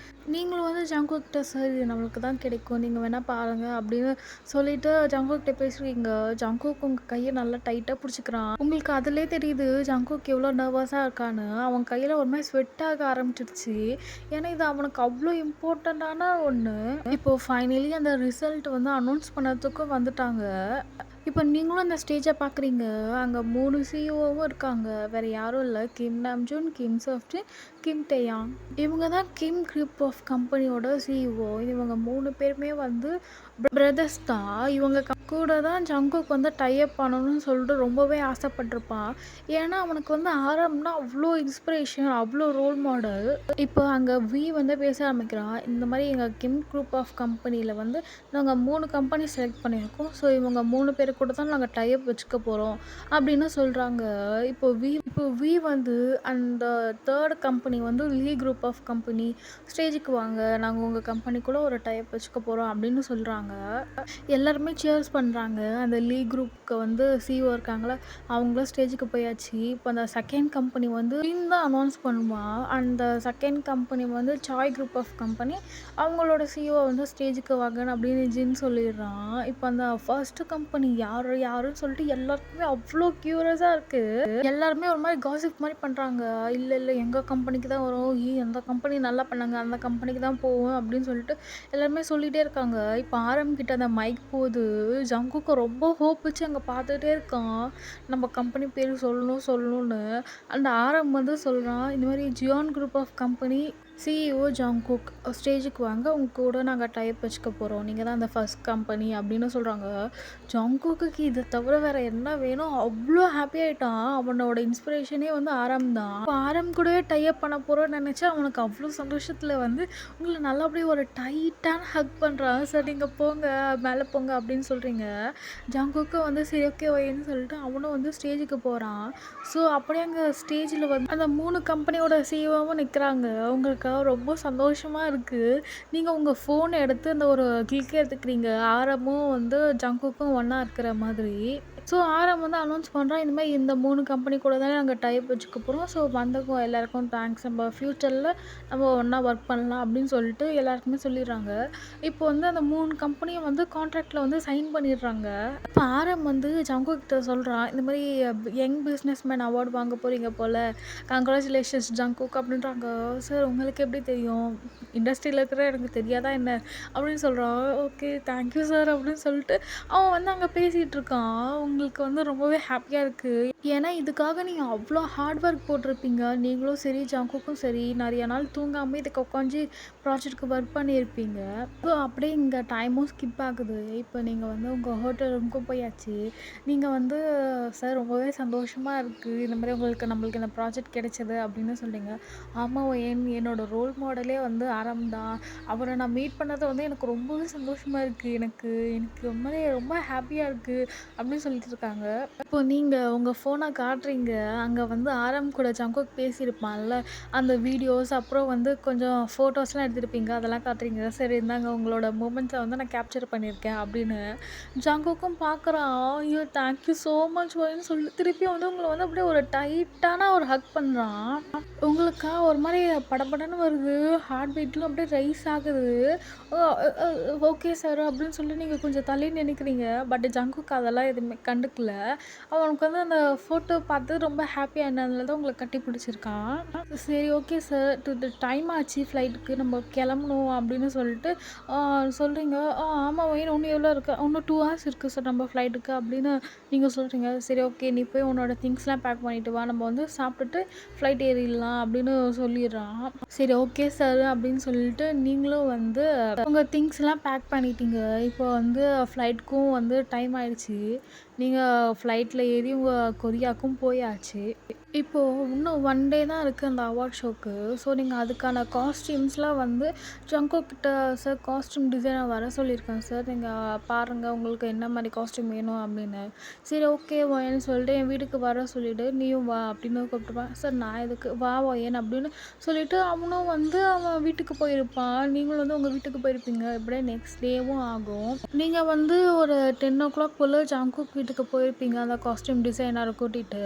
நீங்களும் வந்து ஜங்குக்கிட்ட சார் இது நம்மளுக்கு தான் கிடைக்கும். நீங்கள் வேணால் பாருங்கள் அப்படின்னு சொல்லிட்டு ஜங்குக்கிட்ட பேசுவீங்க. ஜங்குக் உங்கள் கையை நல்லா டைட்டாக பிடிச்சிக்கிறான். உங்களுக்கு அதிலே தெரியுது ஜங்குக் எவ்வளோ நர்வஸாக இருக்கான்னு. அவன் கையில் ஒரு மாதிரி ஸ்வெட் ஆக ஆரம்பிச்சிருச்சு. ஏன்னா இது அவனுக்கு அவ்வளோ இம்பார்ட்டண்ட்டான ஒன்று. இப்போது ஃபைனலி அந்த ரிசல்ட் வந்து அனௌன்ஸ் பண்ணதுக்கும் வந்துட்டாங்க. இப்போ நீங்களும் அந்த ஸ்டேஜ பார்க்குறீங்க. அங்க 3 சிஇஓவும் இருக்காங்க. வேற யாரும் இல்ல. கிம் நாம்ஜூன், கிம் சோஃப்ஜின், கிம் டேயாங். இவங்க தான் கிம் குரூப் ஆஃப் கம்பெனியோட சிஇஓ. இவங்க 3 பேருமே வந்து பிரதர்ஸ் தான். இவங்க கூட தான் ஜங்குக் வந்து டை அப் பண்ணணும்னு சொல்லிட்டு ரொம்பவே ஆசைப்பட்டிருப்பான். ஏன்னா அவனுக்கு வந்து ஆரம்னா அவ்வளோ இன்ஸ்பிரேஷன், அவ்வளோ ரோல் மாடல். இப்போ அங்க வந்து பேச ஆரம்பிக்கிறான். இந்த மாரி எங்க கிம் குரூப் ஆஃப் கம்பெனியில வந்து நாங்க 3 கம்பெனி செலக்ட் பண்ணியிருக்கோம். ஸோ இவங்க 3 பேரு கூட தான் நாங்க டை அப் வச்சுக்க போறோம் அப்படின்னு சொல்றாங்க. இப்போ வந்து அந்த 3 கம்பெனி வந்து லீ குரூப் ஆஃப் கம்பெனி ஸ்டேஜுக்கு வாங்க. நாங்க உங்க கம்பெனிக்குள்ள ஒரு டை அப் வச்சுக்க போறோம் அப்படின்னு சொல்றாங்க. எல்லாருமே சியர்ஸ் பண்றாங்க. அந்த லீ குரூப்க்கு வந்து சிஇஓ இருக்காங்கல்ல, அவங்களும் ஸ்டேஜுக்கு போயாச்சு. இப்போ அந்த செகண்ட் கம்பெனி வந்து டீம் தான் அனௌன்ஸ் பண்ணுவான். அந்த செகண்ட் கம்பெனி வந்து சாய் குரூப் ஆஃப் கம்பெனி. அவங்களோட சிஇஓ வந்து ஸ்டேஜுக்கு வாங்கன்னு அப்படின்னு ஜின் சொல்லிடுறான். இப்போ அந்த ஃபர்ஸ்ட் கம்பெனி யாருன்னு சொல்லிட்டு எல்லாருக்குமே அவ்வளோ கியூரியஸா இருக்கு. எல்லாருமே ஒரு மாதிரி காசிப் மாதிரி பண்றாங்க. இல்ல எங்க கம்பெனிக்கு தான் வரும். அந்த கம்பெனி நல்லா பண்ணாங்க. அந்த கம்பெனிக்கு தான் போவோம் அப்படின்னு சொல்லிட்டு எல்லாருமே சொல்லிட்டே இருக்காங்க. இப்போ கிட்ட அந்த மைக் போகுது. ஜங்குக்கு ரொம்ப ஹோப் வச்சு அங்க பார்த்துட்டே இருக்கான். நம்ம கம்பெனி பேர் சொல்லணும்னு. அந்த வந்து சொல்றான். இந்த மாதிரி Jian group of company CEO Jungkook ஸ்டேஜுக்கு வாங்க. உங்க கூட நாங்க டை அப் வச்சுக்க போறோம். நீங்க தான் அந்த ஃபர்ஸ்ட் கம்பெனி அப்படின்னு சொல்றாங்க. ஜங்குக்கு இதை தவிர வேற என்ன வேணும்? அவ்வளோ ஹாப்பி ஆயிட்டான். அவனோட இன்ஸ்பிரேஷனே வந்து தான். இப்போ கூடவே டை அப் பண்ண போறோம்னு நினைச்சா அவனுக்கு அவ்வளோ சந்தோஷத்துல வந்து உங்களை நல்லபடியாக ஒரு டைட்டான ஹக் பண்ணுறான். சார் நீங்கள் போங்க மேலே போங்க அப்படின்னு சொல்கிறீங்க. ஜங்குக்கும் வந்து சரி ஓகே ஒய்ன்னு சொல்லிட்டு அவனும் வந்து ஸ்டேஜுக்கு போகிறான். ஸோ அப்படியே அங்கே ஸ்டேஜில் வந்து அந்த 3 கம்பெனியோட சிஇஓவும் நிற்கிறாங்க. உங்களுக்கு ரொம்ப சந்தோஷமாக இருக்குது. நீங்கள் உங்கள் ஃபோனை எடுத்து அந்த ஒரு கிளிக் எடுத்துக்கிறீங்க. ஆரமும் வந்து ஜங்குக்கும் ஒன்றா இருக்கிற மாதிரி. ஸோ வந்து அனௌன்ஸ் பண்ணுறான். இந்த மாதிரி இந்த 3 கம்பெனி கூட தானே நாங்கள் டைப் வச்சுக்க போகிறோம். ஸோ வந்தவங்க எல்லாருக்கும் தேங்க்ஸ். நம்ம ஃப்யூச்சரில் நம்ம ஒன்றா ஒர்க் பண்ணலாம் அப்படின்னு சொல்லிட்டு எல்லாருக்குமே சொல்லிடுறாங்க. இப்போ வந்து அந்த 3 கம்பெனியும் வந்து கான்ட்ராக்டில் வந்து சைன் பண்ணிடுறாங்க. இப்போ வந்து ஜங்குக் கிட்ட சொல்கிறான். இந்த மாதிரி யங் பிஸ்னஸ் மேன் அவார்டு வாங்க போகிறீங்க போல். கங்க்ராச்சுலேஷன்ஸ் ஜங்குக் அப்படின்றாங்க. சார் உங்களுக்கு எப்படி தெரியும்? இண்டஸ்ட்ரியில் இருக்கிற எனக்கு தெரியாதா என்ன அப்படின்னு சொல்கிறான். ஓகே தேங்க்யூ சார் அப்படின்னு சொல்லிட்டு அவன் வந்து அங்கே பேசிகிட்டு இருக்கான். உங்களுக்கு வந்து ரொம்பவே ஹாப்பியாக இருக்குது. ஏன்னா இதுக்காக நீங்கள் அவ்வளோ ஹார்ட் ஒர்க் போட்டிருப்பீங்க. நீங்களும் சரி ஜங்குக்கும் சரி நிறைய நாள் தூங்காமல் இதுக்கு உட்காந்து ப்ராஜெக்ட்டுக்கு ஒர்க் பண்ணியிருப்பீங்க. இப்போ அப்படியே இங்கே டைமும் ஸ்கிப் ஆகுது. இப்போ நீங்கள் வந்து உங்கள் ஹோட்டல் ரூமுக்கும் போயாச்சு. நீங்கள் வந்து சார் ரொம்பவே சந்தோஷமாக இருக்குது. இந்த மாதிரி நம்மளுக்கு இந்த ப்ராஜெக்ட் கிடைச்சது அப்படின்னு சொல்கிறீங்க. ஆமாம் என்னோட ரோல் மாடலே வந்து தான். அவரை நான் மீட் பண்ணதை வந்து எனக்கு ரொம்பவே சந்தோஷமாக இருக்குது. எனக்கு ஒரு மாதிரி ரொம்ப ஹாப்பியாக இருக்குது அப்படின்னு சொல்லிட்டு இருக்காங்க. இப்போ நீங்கள் உங்கள் ஃபோனை காட்டுறீங்க. அங்கே வந்து கூட ஜங்குக் பேசியிருப்பான்ல, அந்த வீடியோஸ் அப்புறம் வந்து கொஞ்சம் ஃபோட்டோஸ்லாம் எடுத்துருப்பீங்க. அதெல்லாம் காட்டுறீங்க. சரி இந்தாங்க உங்களோட மூமெண்ட்ஸை வந்து நான் கேப்சர் பண்ணியிருக்கேன் அப்படின்னு. ஜங்குக்கும் பார்க்குறான். ஐயோ தேங்க்யூ ஸோ மச் ஒய்ன்னு சொல்லி திருப்பி வந்து உங்களை வந்து அப்படியே ஒரு டைட்டான ஒரு ஹக் பண்ணுறான். உங்களுக்கா ஒரு மாதிரி படபடன்னு வருது. ஹார்ட் பீட்லாம் அப்படியே ரைஸ் ஆகுது. ஓகே சார் அப்படின்னு சொல்லி நீங்கள் கொஞ்சம் தள்ளி நினைக்கிறீங்க. பட் ஜங்குக்கு அதெல்லாம் எதுவுமே கண்டுக்கல. அவனுக்கு வந்து அந்த ஃபோட்டோ பார்த்து ரொம்ப ஹாப்பியாக இருந்ததுனால தான் உங்களை கட்டி பிடிச்சிருக்கான். சரி ஓகே சார் டைம் ஆச்சு ஃப்ளைட்டுக்கு நம்ம கிளம்பணும் அப்படின்னு சொல்லிட்டு சொல்கிறீங்க. ஆமாம் இன்னும் எவ்வளோ இருக்குது? இன்னும் 2 ஹவர்ஸ் இருக்குது சார் நம்ம ஃப்ளைட்டுக்கு அப்படின்னு நீங்கள் சொல்கிறீங்க. சரி ஓகே நீ போய் உன்னோட திங்ஸ்லாம் பேக் பண்ணிட்டு வா. நம்ம வந்து சாப்பிட்டுட்டு ஃப்ளைட் ஏறிடலாம் அப்படின்னு சொல்லிடுறான். சரி ஓகே சார் அப்படின்னு சொல்லிட்டு நீங்களும் வந்து உங்கள் திங்ஸ்லாம் பேக் பண்ணிட்டீங்க. இப்போ வந்து ஃப்ளைட்டுக்கும் வந்து டைம் ஆயிடுச்சு. நீங்கள் ஃப்ளைட்டில் ஏறி உங்கள் கொரியாவுக்கும் போயாச்சு. இப்போது இன்னும் 1 டே தான் இருக்குது அந்த அவார்ட் ஷோக்கு. ஸோ நீங்கள் அதுக்கான காஸ்டியூம்ஸ்லாம் வந்து ஜங்குக் கிட்ட சார் காஸ்டியூம் டிசைனர் வர சொல்லியிருக்கேன் சார். நீங்கள் பாருங்கள் உங்களுக்கு என்ன மாதிரி காஸ்டியூம் வேணும் அப்படின்னு. சரி ஓகே ஒயன்னு சொல்லிட்டு என் வீட்டுக்கு வர சொல்லிவிடு நீயும் வா அப்படின்னு கூப்பிட்டுருப்பேன். சார் நான் எதுக்கு வா ஒயன் அப்படின்னு சொல்லிவிட்டு அவனும் வந்து அவன் வீட்டுக்கு போயிருப்பான். நீங்களும் வந்து உங்கள் வீட்டுக்கு போயிருப்பீங்க. இப்படியே நெக்ஸ்ட் டேவும் ஆகும். நீங்கள் வந்து ஒரு 10 o'clock போல் ஜங்குக் வீட்டுக்கு போயிருப்பீங்க அந்த காஸ்டியூம் டிசைனரை கூட்டிகிட்டு.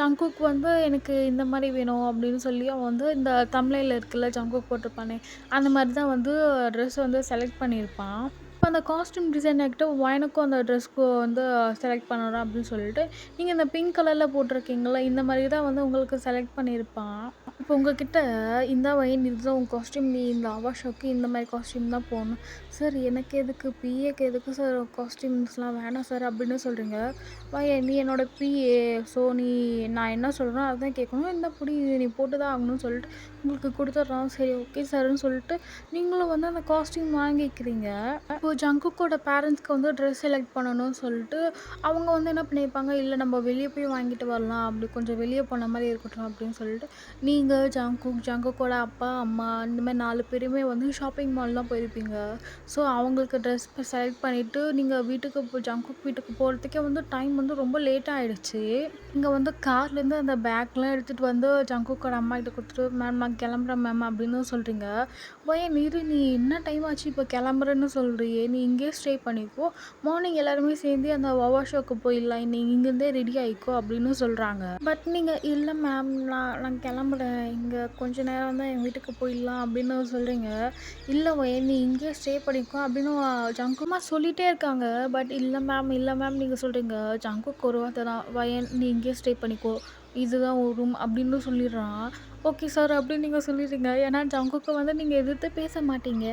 ஜங்குக் வந்து எனக்கு இந்த மாதிரி வேணும் அப்படின்னு சொல்லி அவன் வந்து இந்த தம்ப்நெயில்ல இருக்குல்ல ஜங்குக் போட்டிருப்பானே அந்த மாதிரி தான் வந்து ட்ரெஸ் வந்து செலக்ட் பண்ணியிருப்பான். இப்ப அந்த காஸ்டியூம் டிசைனர்கிட்ட எனக்கும் அந்த ட்ரெஸ்க்கு வந்து செலக்ட் பண்ணணும் அப்படின்னு சொல்லிட்டு, நீங்க இந்த பிங்க் கலர்ல போட்டிருக்கீங்கல்ல, இந்த மாரி தான் வந்து உங்களுக்கு செலக்ட் பண்ணியிருப்பான். இப்போ உங்ககிட்ட "இந்தா வையின் இதுதான் உன் காஸ்டியூம். நீ இந்த அவார்ட் ஷோக்கு இந்த மாரி காஸ்டியூம் தான் போடணும்." "சார் எனக்கு எதுக்கு? பிஏக்கு எதுக்கு சார் காஸ்டியூம்ஸ்லாம் வேணாம் சார்." அப்படின்னு சொல்றீங்க. "வையேன் நீ என்னோட பிஏ. ஸோ நீ நான் என்ன சொல்றேனோ அதான் கேட்கணும். இந்தா புடி இது நீ போட்டு தான் ஆகணும்னு" சொல்லிட்டு உங்களுக்கு குடுத்துடுறான். சரி ஓகே சார்ன்னு சொல்லிட்டு நீங்களும் வந்து அந்த காஸ்டியூம் வாங்கிக்கிறீங்க. இப்போ ஜங்குக்கோட பேரண்ட்ஸ்க்கு வந்து ட்ரெஸ் செலக்ட் பண்ணணும்னு சொல்லிட்டு, அவங்க வந்து என்ன பண்ணியிருப்பாங்க, "இல்ல நம்ம வெளிய போய் வாங்கிட்டு வரலாம். அப்படி கொஞ்சம் வெளிய போன மாரி இருக்கட்டும்." அப்படின்னு சொல்லிட்டு, நீங்க, ஜங்குக்கோட அப்பா, அம்மா இந்த மாரி 4 பேருமே வந்து ஷாப்பிங் மால் தான் போயிருப்பீங்க. ஸோ அவங்களுக்கு ட்ரெஸ் செலக்ட் பண்ணிட்டு, நீங்க வீட்டுக்கு ஜங்குக் வீட்டுக்கு போறதுக்கே வந்து டைம் வந்து ரொம்ப லேட் ஆயிடுச்சு. நீங்க வந்து கார்லேருந்து அந்த பேக்லாம் எடுத்துட்டு வந்து ஜங்குக்கோட அம்மாகிட்ட குடுத்துட்டு, "மேம் நான் கிளம்புறேன் மேம்" அப்படின்னு சொல்றீங்க. "பையன் இரு நீ என்ன டைம் ஆச்சு இப்போ கிளம்புறேன்னு சொல்றியே! நீ இங்கேயே ஸ்டே பண்ணிக்கோ. மார்னிங் எல்லாருமே சேர்ந்து அந்த வவா ஷோக்கு போயிடலாம். நீ இங்கேருந்தே ரெடி ஆயிக்கோ" அப்படின்னு சொல்றாங்க. பட் நீங்க "இல்ல மேம் நான் கிளம்புறேன். இங்க கொஞ்ச நேரம் தான் என் வீட்டுக்கு போயிடலாம்" அப்படின்னு சொல்றீங்க. "இல்ல வயன் நீ இங்கேயே ஸ்டே பண்ணிக்கோ" அப்படின்னு ஜங்குமா சொல்லிட்டே இருக்காங்க. பட் இல்ல மேம் நீங்க சொல்றீங்க. ஜங்குக்கு ஒரு வார்த்தை தான், "வயன் நீ இங்கேயே ஸ்டே பண்ணிக்கோ. இதுதான் உன் ரூம்" அப்படின்னு சொல்லிடுறான். ஓகே சார் அப்படின்னு நீங்க சொல்லிடுறீங்க. ஏன்னா ஜங்குக்கு வந்து நீங்க எதிர்த்து பேச மாட்டீங்க.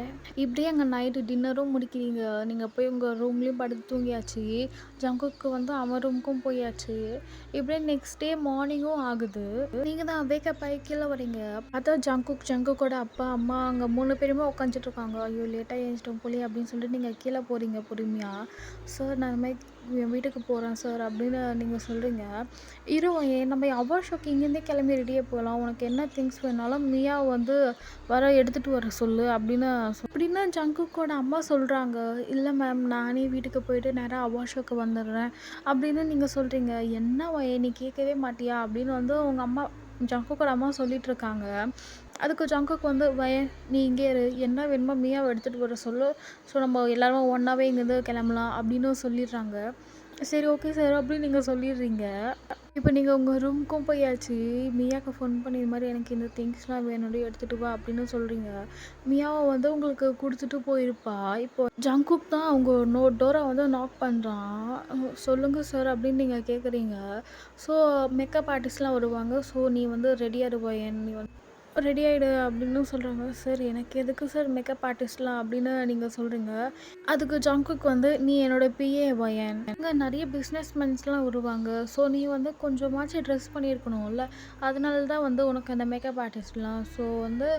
இப்படியே அங்க நைட்டு டின்னரும் முடிக்கிறீங்க. நீங்க போய் உங்க ரூம்லயும் படுத்து தூங்கியாச்சு. ஜங்குக்கு வந்து அவன் ரூமுக்கும் போயாச்சு. இப்படியே நெக்ஸ்ட் டே மார்னிங்கும் ஆகுது. நீங்க தான் வேக்கப் ஆகி கீழ வரீங்க. பார்த்தா ஜங்குக்கோட அப்பா, அம்மா அங்க 3 பேருமே உட்காந்துட்டு இருக்காங்க. ஐயோ! லேட்டா எழுந்துட்டோம் போலயே அப்படின்னு சொல்லிட்டு நீங்க கீழ போறீங்க பொறுமையா. சார் நான் இந்த மாரி என் வீட்டுக்கு போறேன் சார் அப்படின்னு நீங்க சொல்றீங்க. இருவன் நம்ம அவார்ட் ஷோக்கு இங்கேருந்தே கிளம்பி ரெடியா போகலாம். உனக்கு என்ன திங்ஸ் வேணாலும் மியாவ வந்து எடுத்துட்டு வர சொல்லு அப்படின்னு அப்படின்னு ஜங்குக்கோட அம்மா சொல்றாங்க. இல்ல மேம் நானே வீட்டுக்கு போயிட்டு நேரா அவார்ட் ஷோக்கு வந்துடுறேன் அப்படின்னு நீங்க சொல்றீங்க. என்ன வயன் நீ கேட்கவே மாட்டியா? அப்படின்னு வந்து உங்க அம்மா ஜங்குக்கோட அம்மா சொல்லிட்டு இருக்காங்க. அதுக்கு ஜங்குக்கு வந்து வயன் நீ இங்கே இரு. என்ன வேணுமோ மியாவ எடுத்துட்டு வர சொல்லு. ஸோ நம்ம எல்லாருமே ஒண்ணாவே இங்கேருந்து கிளம்பலாம் அப்படின்னு சொல்லிடுறாங்க. சரி ஓகே சார் அப்படின்னு நீங்க சொல்லிடுறீங்க. இப்போ நீங்க உங்க ரூமுக்கும் போயாச்சு. மியாக்கு ஃபோன் பண்ணி இது மாரி எனக்கு இந்த திங்ஸ்லாம் வேணும்டி எடுத்துட்டு வா அப்படின்னு சொல்றீங்க. மியாவ வந்து உங்களுக்கு குடுத்துட்டு போயிருப்பா. இப்போ ஜங்குக் தான் அவங்க டோர வந்து நாக் பண்றான். சொல்லுங்க சார் அப்படின்னு நீங்க கேட்குறீங்க. ஸோ மேக்கப் ஆர்டிஸ்ட்லாம் வருவாங்க. ஸோ நீ வந்து ரெடியா இரு வயன். நீ வந்து ரெடி ஆயிடு அப்படின்னு சொல்றாங்க. சார் எனக்கு எதுக்கு சார் மேக்கப் ஆர்டிஸ்ட்லாம் அப்படின்னு நீங்க சொல்றீங்க. அதுக்கு ஜங்குக் வந்து நீ என்னோட பிஏ வயன். அங்க நெறைய பிசினஸ்மென்ஸ்லாம் வருவாங்க. ஸோ நீ வந்து கொஞ்சமாச்சும் ட்ரெஸ் பண்ணியிருக்கணும்ல. அதனால தான் வந்து உனக்கு அந்த மேக்கப் ஆர்டிஸ்ட்லாம். ஸோ வந்து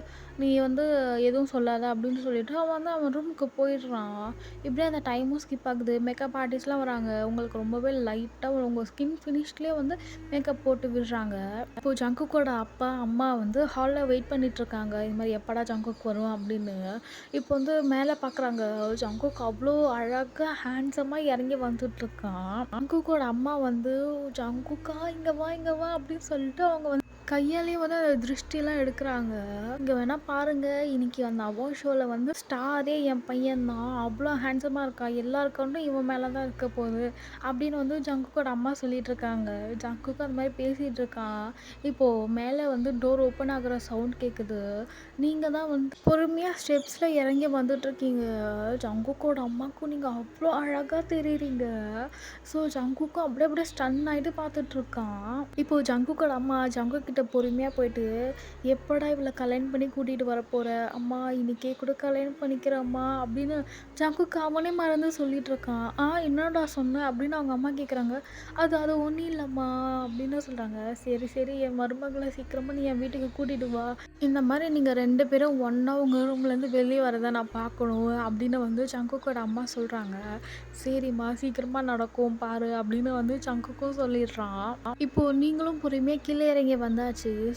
நீ வந்து எதுவும் சொல்லாத அப்படின்னு சொல்லிட்டு அவன் வந்து அவன் ரூமுக்கு போயிடுறான். இப்படியே அந்த டைமும் ஸ்கிப் ஆகுது. மேக்கப் ஆர்டிஸ்ட்லாம் வராங்க. உங்களுக்கு ரொம்பவே லைட்டா உங்க ஸ்கின் ஃபினிஷ்லேயே வந்து மேக்கப் போட்டு விடுறாங்க. இப்போ ஜங்குக்கோட அப்பா, அம்மா வந்து ஹால்ல வெயிட் பண்ணிட்டுருக்காங்க. இது மாரி எப்படா ஜங்குக் வருவான் அப்படின்னு. இப்போ வந்து மேலே பார்க்குறாங்க. ஜங்குக் அவ்வளோ அழகா ஹேண்ட்ஸமா இறங்கி வந்துட்டுருக்கான். ஜங்குக்கோட அம்மா வந்து "ஜங்குக்கா இங்க வா" அப்படின்னு சொல்லிட்டு அவங்க வந்து கையாலேயே வந்து அந்த திருஷ்டிலாம் எடுக்குறாங்க. இங்க வேணா பாருங்க, இன்னைக்கு அந்த அவார்ட் ஷோல வந்து ஸ்டாரே என் பையன் தான். அவ்வளோ ஹேண்ட்ஸமா இருக்கான். எல்லார் கண்ணும் இவன் மேல தான் இருக்க போகுது அப்படின்னு வந்து ஜங்குக்கோட அம்மா சொல்லிட்டு இருக்காங்க. ஜங்குக்கும் அந்த மாரி பேசிட்டு இருக்கான். இப்போ மேலே வந்து டோர் ஓப்பன் ஆகுற சவுண்ட் கேட்குது. நீங்க தான் வந்து பொறுமையா ஸ்டெப்ஸ்ல இறங்கி வந்துட்டுருக்கீங்க. ஜங்குக்கோட அம்மாக்கும் நீங்க அவ்வளோ அழகா தெரியிறீங்க. ஸோ ஜங்குக்கும் அப்படியே ஸ்டன் ஆயிட்டு பார்த்துட்ருக்கான். இப்போ ஜங்குக்கோட அம்மா ஜங்குக் கிட்ட பொறுமையா போயிட்டு, "எப்படா இவள கல்யாணம் பண்ணி கூட்டிட்டு வரப்போற? அம்மா இன்னைக்கே கூட கல்யாணம் பண்ணிக்கிறேன் அம்மா" அப்படின்னு ஜங்குக் அவனே மறந்து சொல்லிட்டு இருக்கான். என்னடா சொன்ன?" அப்படின்னு அவங்க அம்மா கேட்குறாங்க. அது அது ஒண்ணும் இல்லம்மா" அப்படின்னு சொல்றாங்க. "சரி என் மருமகள சீக்கிரமா நீ என் வீட்டுக்கு கூட்டிட்டு வா. இந்த மாரி நீங்க 2 பேரும் ஒண்ணா உங்க ரூம்லேருந்து வெளிய வரத நான் பார்க்கணும்" அப்படின்னு வந்து ஜங்குக்கோட அம்மா சொல்றாங்க. "சரிம்மா சீக்கிரமா நடக்கும் பாரு" அப்படின்னு வந்து ஜங்குக்கும் சொல்லிடுறான். இப்போ நீங்களும் பொறுமையா கீழ இறங்கி வந்தாச்சு.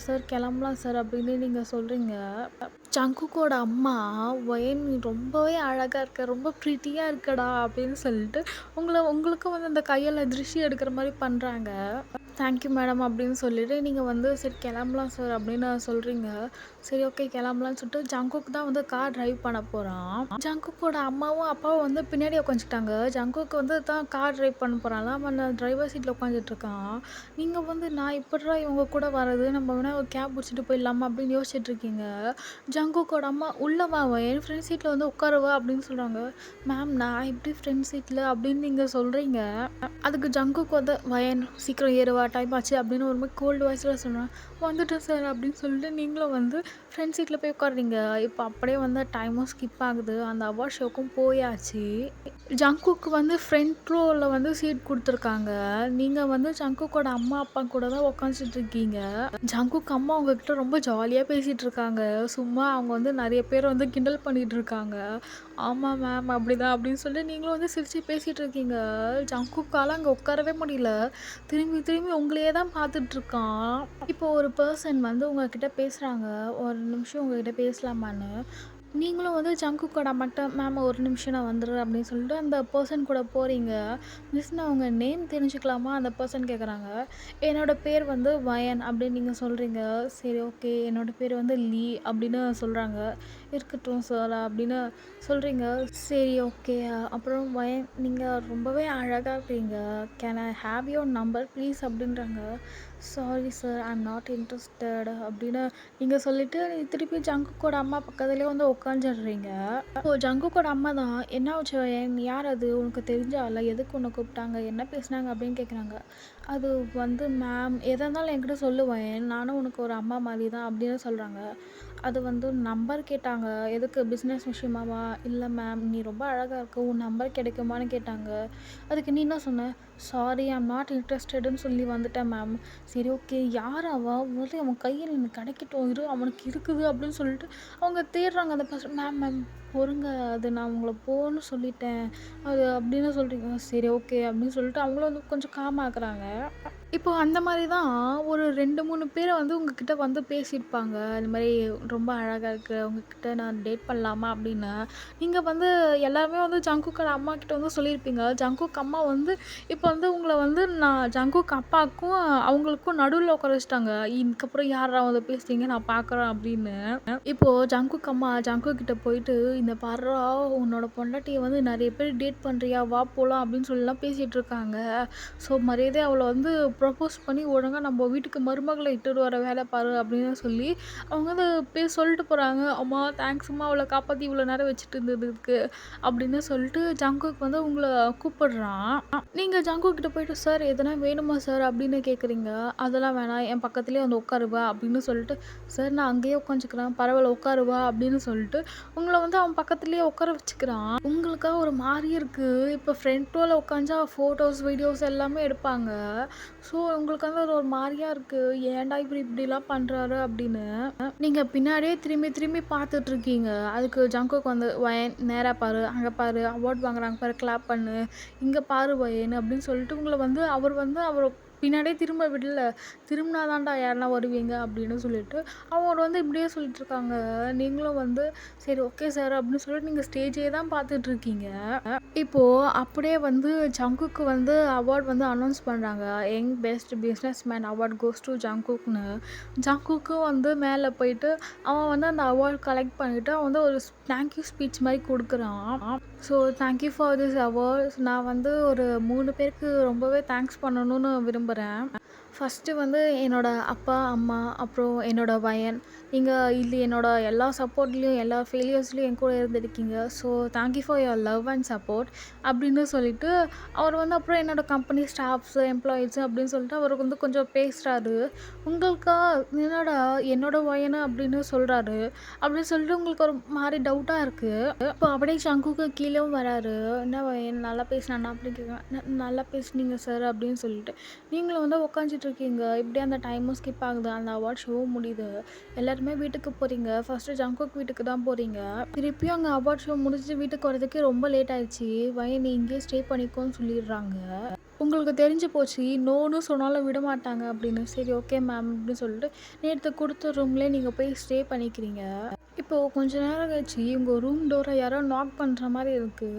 "சார் கிளம்பலாம் சார்" அப்படின்னு நீங்க சொல்றீங்க. ஜங்குக்கோட அம்மா "வயன் நீ ரொம்பவே அழகா இருக்க. ரொம்ப ப்ரிட்டியா இருக்கடா" அப்படின்னு சொல்லிட்டு உங்களுக்கும் வந்து அந்த கையால திருஷ்டி எடுக்கிற மாரி பண்றாங்க. தேங்க் யூ மேடம் அப்படின்னு சொல்லிட்டு நீங்கள் வந்து சரி கிளம்பலாம் சார் அப்படின்னு சொல்கிறீங்க. சரி ஓகே கிளம்பலான்னு சொல்லிட்டு ஜங்குக் தான் வந்து கார் டிரைவ் பண்ண போகிறான். ஜங்குக்கோட அம்மாவும் அப்பாவும் வந்து பின்னாடி உட்காந்துட்டாங்க. ஜங்குக்கு வந்து தான் கார் டிரைவ் பண்ண போகிறான்ல, அவன் டிரைவர் சீட்டில் உட்காந்துட்ருக்கான். நீங்கள் வந்து நான் எப்படிடா இவங்க கூட வர்றது, நம்ம வேணால் ஒரு கேப் பிடிச்சிட்டு போயிடலாமா அப்படின்னு யோசிச்சுட்டு இருக்கீங்க. ஜங்குக்கோட அம்மா உள்ளே வா என் ஃப்ரெண்ட் சீட்டில் வந்து உட்காருவா அப்படின்னு சொல்கிறாங்க. மேம் நான் எப்படி ஃப்ரெண்ட் சீட்டில் அப்படின்னு நீங்கள் சொல்கிறீங்க. அதுக்கு ஜங்குக்கு வந்து வயன் சீக்கிரம் ஏறுவா டைம் ஆச்சு அப்படின்னு ஒரு மாதிரி கோல்டு வாய்ஸில் சொன்னேன். வந்துட்டேன் சார் அப்படின்னு சொல்லிட்டு நீங்களும் வந்து ஃப்ரெண்ட் சீட்டில் போய் உட்காடுறீங்க. இப்போ அப்படியே வந்து டைமும் ஸ்கிப் ஆகுது. அந்த அவார்ட் ஷோக்கும் போயாச்சு. ஜங்குக்கு வந்து ஃப்ரண்ட் ரோவில் வந்து சீட் கொடுத்துருக்காங்க. நீங்கள் வந்து ஜங்குக்கோட அம்மா அப்பா கூட தான் உட்காந்துட்டு இருக்கீங்க. ஜங்குக்கு அம்மா உங்ககிட்ட ரொம்ப ஜாலியாக பேசிகிட்டு இருக்காங்க. சும்மா அவங்க வந்து நிறைய பேர் வந்து கிண்டல் பண்ணிகிட்டு இருக்காங்க. ஆமாம் மேம் அப்படிதான் அப்படின்னு சொல்லிட்டு நீங்களும் வந்து சிரித்து பேசிகிட்டு இருக்கீங்க. ஜங்குக்கால் அங்கே உட்காரவே முடியல. திரும்பி திரும்பி உங்களையே தான் பார்த்துட்ருக்கான். இப்போ ஒரு பர்சன் வந்து உங்ககிட்ட பேசுகிறாங்க. ஒரு நிமிஷம் உங்ககிட்ட பேசலாமான்னு. நீங்களும் வந்து ஜங்குக்கோட அம்மாகிட்ட மேம் ஒரு நிமிஷம் நான் வந்துடுறேன் அப்படின்னு சொல்லிட்டு அந்த பர்சன் கூட போகிறீங்க. மிஸ் நான் உங்கள் நேம் தெரிஞ்சுக்கலாமா அந்த பர்சன் கேட்குறாங்க. என்னோடய பேர் வந்து வயன் அப்படின்னு நீங்கள் சொல்கிறீங்க. சரி ஓகே என்னோடய பேர் வந்து லீ அப்படின்னு சொல்கிறாங்க. இருக்கட்டும் சார் அப்படின்னு சொல்கிறீங்க. சரி ஓகே அப்புறம் வயன் நீங்கள் ரொம்பவே அழகாக இருக்கீங்க. Can I have your number please அப்படின்றாங்க. Sorry sir I am not interested அப்படின்னு நீங்கள் சொல்லிவிட்டு திருப்பி ஜங்குக்கோட அம்மா பக்கத்துலேயே வந்து உட்காந்துடுறீங்க. ஓ ஜங்குக்கோட அம்மா தான் என்ன ஆச்சு வயன் யார் அது உனக்கு தெரிஞ்சால எதுக்கு உன்னை கூப்பிட்டாங்க என்ன பேசுனாங்க அப்படின்னு கேட்குறாங்க. அது வந்து மேம் எதாக இருந்தாலும் என்கிட்ட சொல்லுவேன் நானும் உனக்கு ஒரு அம்மா மாதிரி தான் அப்படின்னு சொல்கிறாங்க. அது வந்து நம்பர் கேட்டாங்க. எதுக்கு பிஸ்னஸ் விஷயமாவா? இல்லை மேம் நீ ரொம்ப அழகாக இருக்க உன் நம்பர் கிடைக்குமான்னு கேட்டாங்க. அதுக்கு நீ என்ன சொன்ன? சாரி ஐ எம் நாட் இன்ட்ரெஸ்டடுன்னு சொல்லி வந்துட்டேன் மேம். சரி ஓகே யார் முதல்ல அவன் கையில் எனக்கு கிடைக்கட்டும் இரு அவனுக்கு இருக்குது அப்படின்னு சொல்லிட்டு அவங்க தேடுறாங்க அந்த பர்சன். மேம் மேம் பொறுங்க அது நான் உங்களை போன்னு சொல்லிட்டேன் அது அப்படின்னு சொல்கிறீங்க. சரி ஓகே அப்படின்னு சொல்லிட்டு அவங்களும் வந்து கொஞ்சம் காமாக்குறாங்க. இப்போ அந்த மாதிரி தான் ஒரு 2, 3 பேரை வந்து உங்ககிட்ட வந்து பேசியிருப்பாங்க. இந்த மாதிரி ரொம்ப அழகாக இருக்கு உங்ககிட்ட நான் டேட் பண்ணலாமா அப்படின்னு. நீங்கள் வந்து எல்லாருமே வந்து ஜங்குக்கோட அம்மா கிட்ட வந்து சொல்லியிருப்பீங்க. ஜங்குக் அம்மா வந்து இப்போ வந்து உங்களை வந்து நான் ஜங்குக் அப்பாவுக்கும் அவங்களுக்கும் நடுவில் உட்கார வச்சுட்டாங்க. இதுக்கப்புறம் யாரா வந்து பேசுறீங்க நான் பார்க்குறேன் அப்படின்னு. இப்போது ஜங்குக் அம்மா ஜங்குக் கிட்ட போயிட்டு இந்த பாருடா உன்னோட பொண்டாட்டியை வந்து நிறைய பேர் டேட் பண்ணுறியா வா போகலாம் அப்படின்னு சொல்லிலாம் பேசிகிட்டு இருக்காங்க. ஸோ மரியாதையாக அவளை வந்து ப்ரப்போஸ் பண்ணி ஒழுங்காக நம்ம வீட்டுக்கு மருமகளை இட்டுட்டு வர வேலை பாரு அப்படின்னு சொல்லி அவங்க வந்து சொல்லிட்டு போகிறாங்க. அம்மா தேங்க்ஸ்மா அவளை காப்பாற்றி இவ்வளோ நேரம் வச்சுட்டு இருந்ததுக்கு அப்படின்னு சொல்லிட்டு ஜங்குக் வந்து உங்களை கூப்பிடுறான். நீங்கள் ஜங்குக் கிட்ட போயிட்டு சார் எதனா வேணுமா சார் அப்படின்னு கேட்குறீங்க. அதெல்லாம் வேணாம் என் பக்கத்துலேயே வந்து உட்காருவா அப்படின்னு சொல்லிட்டு சார் நான் அங்கேயே உட்காந்துக்கிறேன் பரவாயில்ல உட்காருவா அப்படின்னு சொல்லிட்டு உங்களை வந்து அவன் பக்கத்துலேயே உட்கார வச்சுக்கிறான். உங்களுக்காக ஒரு மாதிரி இருக்குது. இப்போ ஃப்ரண்ட் ரோவில் உட்காந்தா ஃபோட்டோஸ் வீடியோஸ் எல்லாமே எடுப்பாங்க. ஸோ உங்களுக்கு வந்து அது ஒரு மாதிரியா இருக்குது. ஏன்டா இப்படிலாம் பண்ணுறாரு அப்படின்னு நீங்கள் பின்னாடியே திரும்பி திரும்பி பார்த்துட்ருக்கீங்க. அதுக்கு ஜங்குக் வந்து வயன் நேராக பாரு அங்கே பாரு அவார்ட் வாங்குறாங்க பாரு கிளாப் பண்ணு இங்கே பாரு வயன் அப்படின்னு சொல்லிட்டு உங்களை வந்து அவர் பின்னாடியே திரும்ப விடல. திரும்பினா தான்டா யாருன்னா வருவீங்க அப்படின்னு சொல்லிட்டு அவர் வந்து இப்படியே சொல்லிட்டுருக்காங்க. நீங்களும் வந்து சரி ஓகே சார் அப்படின்னு சொல்லிட்டு நீங்கள் ஸ்டேஜே தான் பார்த்துட்ருக்கீங்க. இப்போது அப்படியே வந்து ஜங்குக்கு வந்து அவார்ட் வந்து அனௌன்ஸ் பண்ணுறாங்க. Young best business man award goes to ஜங்குக்னு. ஜங்குக்கும் வந்து மேலே போயிட்டு அவன் வந்து அந்த அவார்ட் கலெக்ட் பண்ணிவிட்டு அவன் வந்து ஒரு தேங்க்யூ ஸ்பீச் மாதிரி கொடுக்குறான். So thank you for this awards நான் வந்து ஒரு 3 பேருக்கு ரொம்பவே தேங்க்ஸ் பண்ணணும்னு விரும்புகிறேன். ஃபஸ்ட்டு வந்து என்னோடய அப்பா அம்மா அப்புறம் என்னோடய வயன் நீங்கள் இல்லை என்னோடய எல்லா சப்போர்ட்லேயும் எல்லா ஃபெயிலியர்ஸ்லேயும் என் கூட இருந்திருக்கீங்க. So thank you for your love and support அப்படின்னு சொல்லிட்டு அவர் வந்து அப்புறம் என்னோடய கம்பெனி ஸ்டாஃப்ஸு எம்ப்ளாயீஸு அப்படின்னு சொல்லிட்டு அவருக்கு வந்து கொஞ்சம் பேசுகிறாரு. உங்களுக்கா என்னடா என்னோடய வயனு அப்படின்னு சொல்கிறாரு அப்படின்னு சொல்லிட்டு உங்களுக்கு ஒரு மாதிரி டவுட்டாக இருக்குது. இப்போ அப்படியே ஜங்குக்கு கீழேவும் வராரு. என்ன வயன் நல்லா பேசினானா அப்படின்னு கேட்குறேன். நல்லா பேசுனீங்க சார் அப்படின்னு சொல்லிட்டு நீங்களும் வந்து உட்காந்துட்ருக்கீங்க. இப்படியே அந்த டைமும் ஸ்கிப் ஆகுது. அந்த அவார்ட் ஷோவும் முடியுது. எல்லாருமே வீட்டுக்கு போகிறீங்க. ஃபஸ்ட்டு ஜங்குக் வீட்டுக்கு தான் போகிறீங்க. திருப்பியும் அங்கே அவார்ட் ஷோ முடிச்சுட்டு வீட்டுக்கு வரதுக்கு ரொம்ப லேட் ஆயிடுச்சு. வயன் நீ இங்கேயே ஸ்டே பண்ணிக்கோன்னு சொல்லிடுறாங்க. உங்களுக்கு தெரிஞ்சு போச்சு நோன்னு சொன்னாலும் விட மாட்டாங்க அப்படின்னு. சரி ஓகே மேம் அப்படின்னு சொல்லிட்டு நேற்று கொடுத்த ரூம்லேயே நீங்கள் போய் ஸ்டே பண்ணிக்கிறீங்க. இப்போ கொஞ்ச நேரம் கழிச்சு உங்க ரூம் டோர யாரோ நாக் பண்ற மாரி இருக்கு.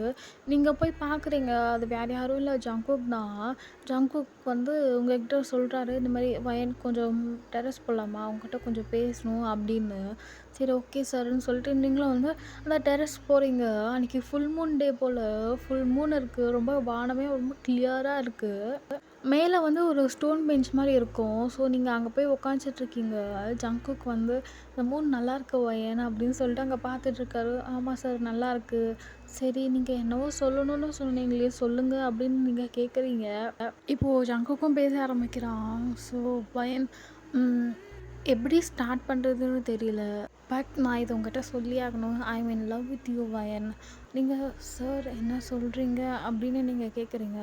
நீங்க போய் பார்க்குறீங்க. அது வேற யாரும் இல்ல ஜங்குக் தான். ஜங்குக் வந்து உங்ககிட்ட சொல்றாரு, இந்த மாரி "வயன் கொஞ்சம் டெர்ரஸ் போலாமா? உன்கிட்ட கொஞ்சம் பேசணும்" அப்படின்னு. சரி ஓகே சார்ன்னு சொல்லிட்டு நீங்களும் வந்து அந்த டெர்ரஸ் போறீங்க. அன்னைக்கு ஃபுல் மூன் டே போல. ஃபுல் மூன் இருக்கு. ரொம்ப வானமே ரொம்ப கிளியரா இருக்கு. மேல வந்து ஒரு ஸ்டோன் பெஞ்ச் மாரி இருக்கும். ஸோ, நீங்க அங்க போய் உட்காந்துட்டுருக்கீங்க. ஜங்குக் வந்து, "இந்த மூன் நல்லாருக்கு ஒயன்" அப்படின்னு சொல்லிட்டு அங்க பார்த்துட்டுருக்காரு. "ஆமா சார் நல்லாருக்கு." "சரி, நீங்க என்னவோ சொல்லணும்னு சொன்னீங்களே, சொல்லுங்க" அப்படின்னு நீங்க கேட்குறீங்க. இப்போ ஜங்குக்கும் பேச ஆரம்பிக்கிறான். ஸோ, வயன் ம் எப்படி ஸ்டார்ட் பண்றதுன்னு தெரியல. பட் நான் இத உங்ககிட்ட சொல்லியே ஆகணும். ஐ அம் இன் லவ் வித் யூ வயன். நீங்க "சார் என்ன சொல்றீங்க?" அப்படின்னு நீங்க கேட்குறீங்க.